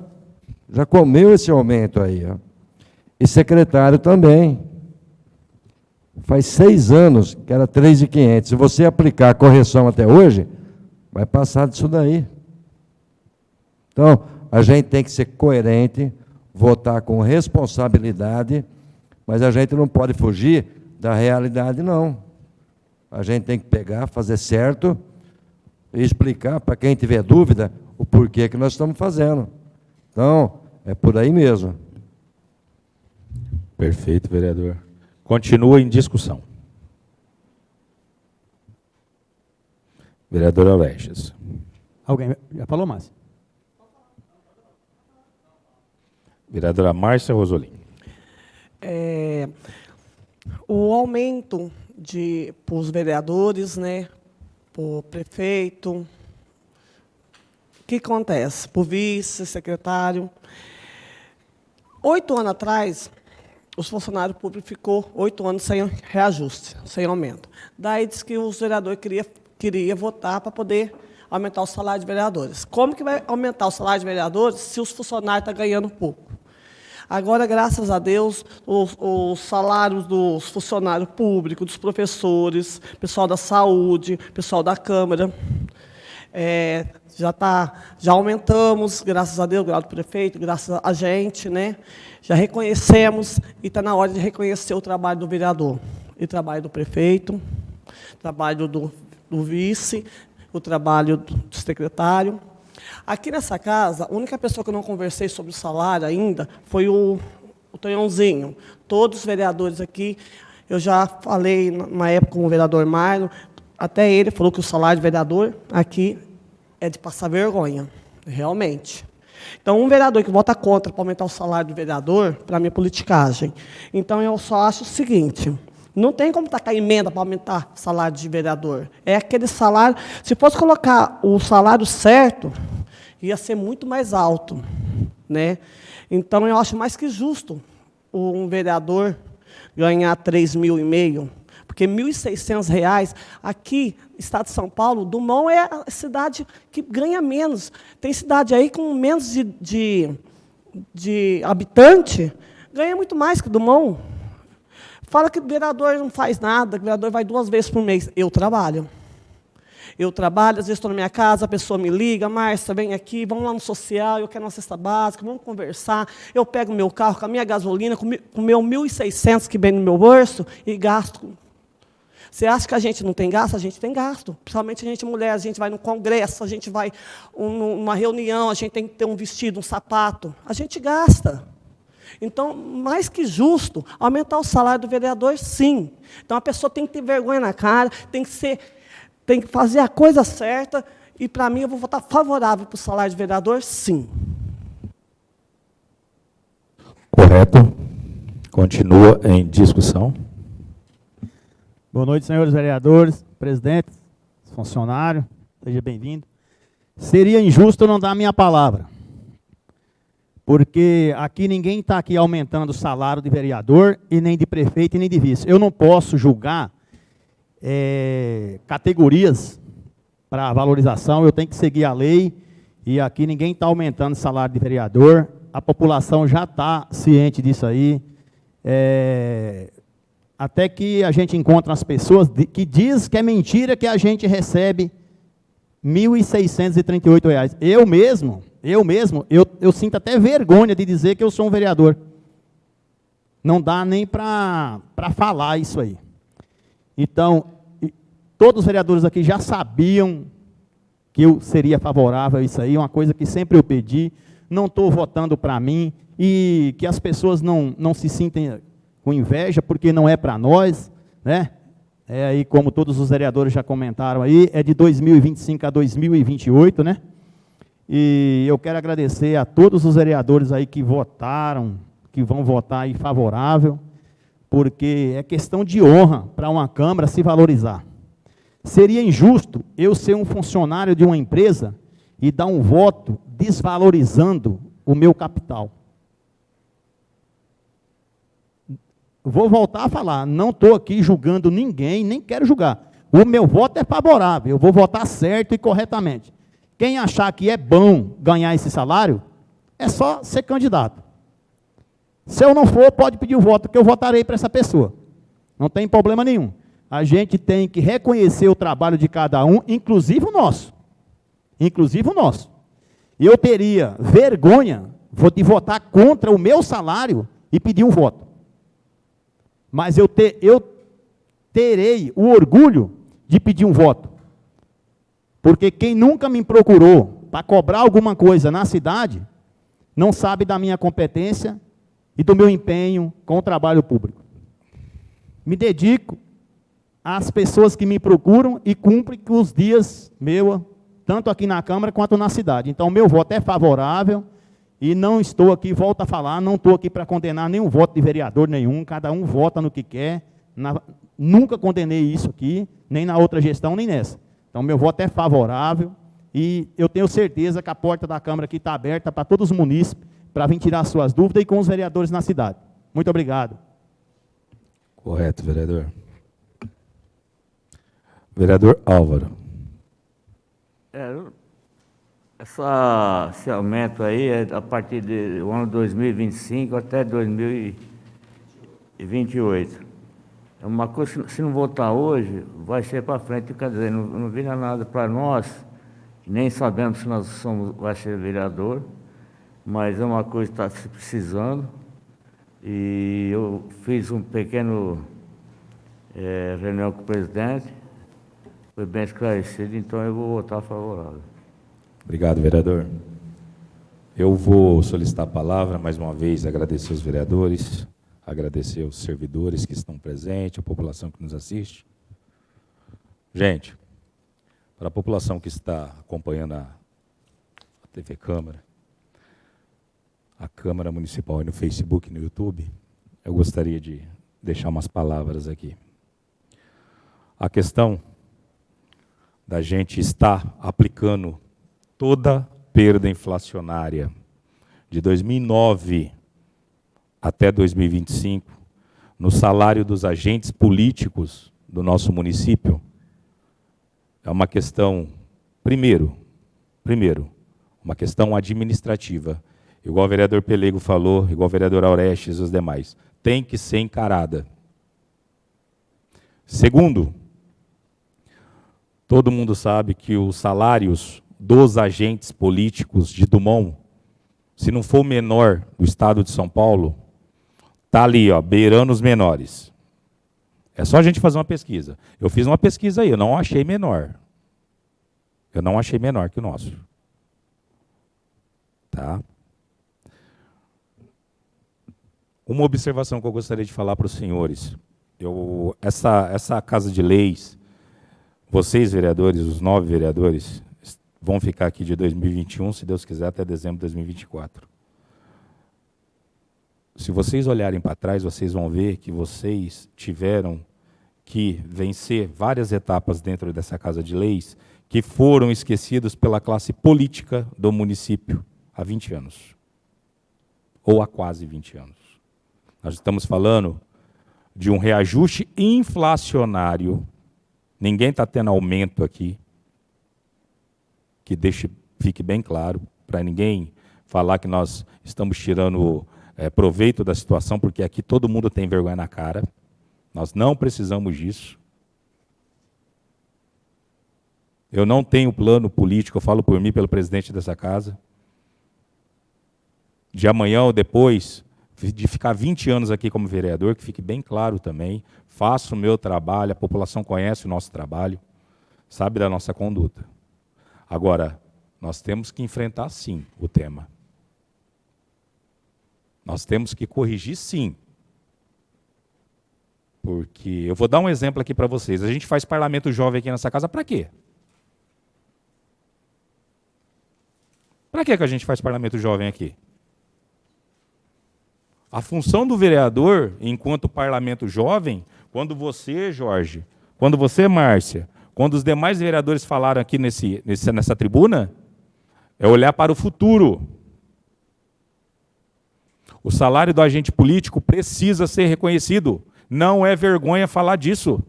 Speaker 5: comeu esse aumento aí, ó. E secretário também. Faz 6 anos que era 3.500. Se você aplicar a correção até hoje, vai passar disso daí. Então, a gente tem que ser coerente, votar com responsabilidade, Mas a gente não pode fugir da realidade, não. A gente tem que pegar, fazer certo e explicar para quem tiver dúvida o porquê que nós estamos fazendo. Então, é por aí mesmo.
Speaker 1: Perfeito, vereador. Continua em discussão. Vereador Alexias.
Speaker 7: Alguém já falou, Márcio?
Speaker 1: Vereadora Márcia Rosolin.
Speaker 6: O aumento para os vereadores, né, para o prefeito, o que acontece? Para o vice-secretário. 8 anos atrás, os funcionários públicos ficou 8 anos sem reajuste, sem aumento. Daí disse que os vereadores queria votar para poder aumentar o salário de vereadores. Como que vai aumentar o salário de vereadores se os funcionários estão ganhando pouco? Agora, graças a Deus, os salários dos funcionários públicos, dos professores, pessoal da saúde, pessoal da Câmara, já aumentamos, graças a Deus, graças ao prefeito, graças a gente, né? Já reconhecemos e está na hora de reconhecer o trabalho do vereador, e o trabalho do prefeito, o trabalho do vice, o trabalho do secretário. Aqui nessa casa, a única pessoa que eu não conversei sobre o salário ainda foi o Tonhãozinho. Todos os vereadores aqui, eu já falei na época com o vereador Marlon, até ele falou que o salário de vereador aqui é de passar vergonha, realmente. Então, um vereador que vota contra para aumentar o salário do vereador, para mim é politicagem. Então, eu só acho o seguinte: não tem como tacar emenda para aumentar o salário de vereador. É aquele salário, se fosse colocar o salário certo, ia ser muito mais alto, né? Então, eu acho mais que justo um vereador ganhar 3.500 mil, porque R$ 1.600, aqui, estado de São Paulo, Dumont é a cidade que ganha menos. Tem cidade aí com menos de habitante, ganha muito mais que Dumont. Fala que o vereador não faz nada, que o vereador vai 2 vezes por mês. Eu trabalho, às vezes estou na minha casa, a pessoa me liga, Márcia, vem aqui, vamos lá no social, eu quero uma cesta básica, vamos conversar. Eu pego o meu carro com a minha gasolina, com o meu 1.600 que vem no meu bolso e gasto. Você acha que a gente não tem gasto? A gente tem gasto. Principalmente a gente mulher, a gente vai no congresso, a gente vai numa reunião, a gente tem que ter um vestido, um sapato. A gente gasta. Então, mais que justo, aumentar o salário do vereador, sim. Então, a pessoa tem que ter vergonha na cara, tem que fazer a coisa certa, e, para mim, eu vou votar favorável para o salário de vereador, sim.
Speaker 1: Correto. Continua em discussão.
Speaker 7: Boa noite, senhores vereadores, presidentes, funcionários, seja bem-vindo. Seria injusto eu não dar a minha palavra, porque aqui ninguém está aqui aumentando o salário de vereador, e nem de prefeito, e nem de vice. Eu não posso julgar categorias para valorização, eu tenho que seguir a lei, e aqui ninguém está aumentando o salário de vereador, a população já está ciente disso aí. Até que a gente encontra as pessoas que diz que é mentira que a gente recebe R$ 1.638. Eu sinto até vergonha de dizer que eu sou um vereador. Não dá nem para falar isso aí. Então, todos os vereadores aqui já sabiam que eu seria favorável a isso aí, uma coisa que sempre eu pedi, não estou votando para mim, e que as pessoas não se sintem com inveja, porque não é para nós, né? Aí, como todos os vereadores já comentaram aí, é de 2025 a 2028, né? E eu quero agradecer a todos os vereadores aí que votaram, que vão votar aí favorável, porque é questão de honra para uma Câmara se valorizar. Seria injusto eu ser um funcionário de uma empresa e dar um voto desvalorizando o meu capital. Vou voltar a falar, não estou aqui julgando ninguém, nem quero julgar. O meu voto é favorável, eu vou votar certo e corretamente. Quem achar que é bom ganhar esse salário, é só ser candidato. Se eu não for, pode pedir o voto, que eu votarei para essa pessoa. Não tem problema nenhum. A gente tem que reconhecer o trabalho de cada um, inclusive o nosso. Inclusive o nosso. Eu teria vergonha de votar contra o meu salário e pedir um voto. mas eu terei o orgulho de pedir um voto. Porque quem nunca me procurou para cobrar alguma coisa na cidade, não sabe da minha competência e do meu empenho com o trabalho público. Me dedico às pessoas que me procuram e cumpro com os dias meus, tanto aqui na Câmara quanto na cidade. Então, o meu voto é favorável e não estou aqui, volto a falar, não estou aqui para condenar nenhum voto de vereador nenhum, cada um vota no que quer. Nunca condenei isso aqui, nem na outra gestão, nem nessa. Então, meu voto é favorável e eu tenho certeza que a porta da Câmara aqui está aberta para todos os munícipes, para vir tirar suas dúvidas e com os vereadores na cidade. Muito obrigado.
Speaker 1: Correto, vereador. Vereador Álvaro.
Speaker 8: Esse aumento aí é a partir do ano 2025 até 2028. É uma coisa, se não votar hoje, vai ser para frente, quer dizer, não vira nada para nós, nem sabemos se nós vai ser vereador, mas é uma coisa que está se precisando. E eu fiz um pequeno reunião com o presidente, foi bem esclarecido, então eu vou votar favorável.
Speaker 1: Obrigado, vereador. Eu vou solicitar a palavra, mais uma vez, agradecer os vereadores, agradecer os servidores que estão presentes, a população que nos assiste. Gente, para a população que está acompanhando a TV Câmara, a Câmara Municipal aí no Facebook e no YouTube, eu gostaria de deixar umas palavras aqui. A questão da gente estar aplicando toda perda inflacionária de 2009 até 2025 no salário dos agentes políticos do nosso município é uma questão, primeiro, uma questão administrativa. Igual o vereador Pelego falou, igual o vereador Aurestes e os demais, tem que ser encarada. Segundo, todo mundo sabe que os salários dos agentes políticos de Dumont, se não for o menor do estado de São Paulo, está ali, ó, beirando os menores. É só a gente fazer uma pesquisa. Eu fiz uma pesquisa aí, eu não achei menor. Eu não achei menor que o nosso. Tá? Uma observação que eu gostaria de falar para os senhores. Essa Casa de Leis, vocês, vereadores, os 9 vereadores, vão ficar aqui de 2021, se Deus quiser, até dezembro de 2024. Se vocês olharem para trás, vocês vão ver que vocês tiveram que vencer várias etapas dentro dessa Casa de Leis que foram esquecidos pela classe política do município há 20 anos. Ou há quase 20 anos. Nós estamos falando de um reajuste inflacionário. Ninguém está tendo aumento aqui. Que fique bem claro, para ninguém falar que nós estamos tirando proveito da situação, porque aqui todo mundo tem vergonha na cara. Nós não precisamos disso. Eu não tenho plano político, eu falo por mim, pelo presidente dessa casa, de amanhã ou depois, de ficar 20 anos aqui como vereador, que fique bem claro também, faço o meu trabalho, a população conhece o nosso trabalho, sabe da nossa conduta. Agora, nós temos que enfrentar, sim, o tema. Nós temos que corrigir, sim. Porque, eu vou dar um exemplo aqui para vocês. A gente faz parlamento jovem aqui nessa casa para quê? Para que a gente faz parlamento jovem aqui? A função do vereador, enquanto parlamento jovem, quando você, Jorge, quando você, Márcia, quando os demais vereadores falaram aqui nessa tribuna, é olhar para o futuro. O salário do agente político precisa ser reconhecido. Não é vergonha falar disso.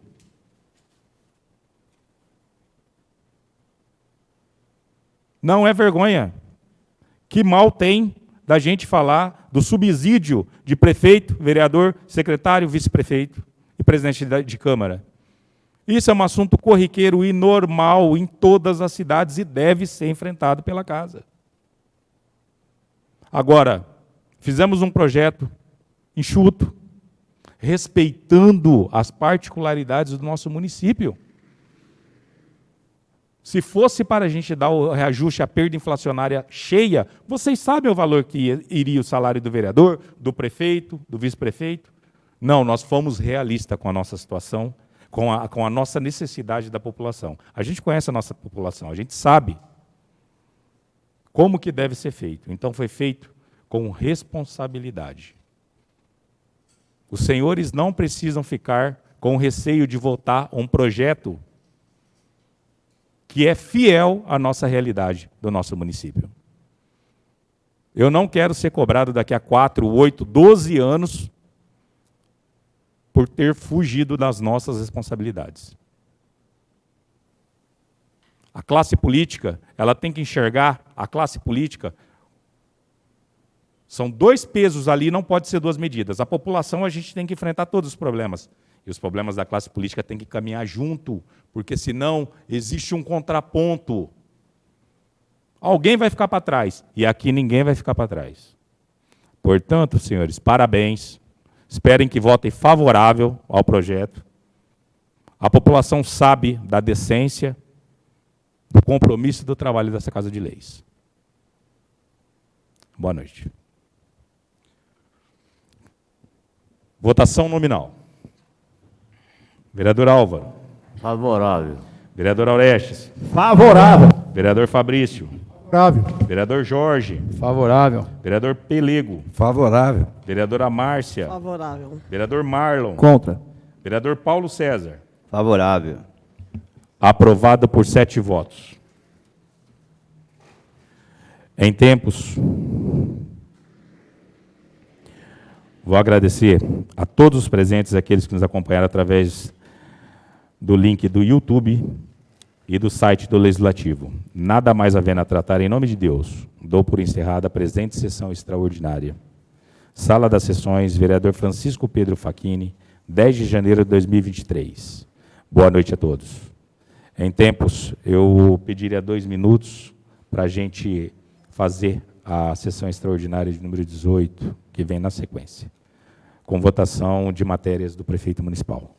Speaker 1: Não é vergonha. Que mal tem da gente falar do subsídio de prefeito, vereador, secretário, vice-prefeito e presidente de Câmara. Isso é um assunto corriqueiro e normal em todas as cidades e deve ser enfrentado pela casa. Agora, fizemos um projeto enxuto, respeitando as particularidades do nosso município. Se fosse para a gente dar o reajuste à perda inflacionária cheia, vocês sabem o valor que iria o salário do vereador, do prefeito, do vice-prefeito? Não, nós fomos realistas com a nossa situação, com a nossa necessidade da população. A gente conhece a nossa população, a gente sabe como que deve ser feito. Então foi feito com responsabilidade. Os senhores não precisam ficar com receio de votar um projeto que é fiel à nossa realidade do nosso município. Eu não quero ser cobrado daqui a 4, 8, 12 anos por ter fugido das nossas responsabilidades. A classe política, ela tem que enxergar a classe política. São 2 pesos ali, não pode ser 2 medidas. A população, a gente tem que enfrentar todos os problemas. E os problemas da classe política têm que caminhar junto, porque senão existe um contraponto. Alguém vai ficar para trás, e aqui ninguém vai ficar para trás. Portanto, senhores, parabéns. Esperem que votem favorável ao projeto. A população sabe da decência, do compromisso e do trabalho dessa Casa de Leis. Boa noite. Votação nominal. Vereador Álvaro.
Speaker 8: Favorável.
Speaker 1: Vereador Aurestes.
Speaker 7: Favorável.
Speaker 1: Vereador Fabrício.
Speaker 7: Favorável.
Speaker 1: Vereador Jorge.
Speaker 2: Favorável.
Speaker 1: Vereador Pelego.
Speaker 5: Favorável.
Speaker 1: Vereadora Márcia.
Speaker 6: Favorável.
Speaker 1: Vereador Marlon.
Speaker 7: Contra.
Speaker 1: Vereador Paulo César.
Speaker 4: Favorável.
Speaker 1: Aprovado por 7 votos. Em tempos, vou agradecer a todos os presentes, aqueles que nos acompanharam através do link do YouTube e do site do Legislativo. Nada mais havendo a tratar, em nome de Deus, dou por encerrada a presente sessão extraordinária. Sala das Sessões, vereador Francisco Pedro Facchini, 10 de janeiro de 2023. Boa noite a todos. Em tempos, eu pediria 2 minutos para a gente fazer a sessão extraordinária de número 18, que vem na sequência, com votação de matérias do prefeito municipal.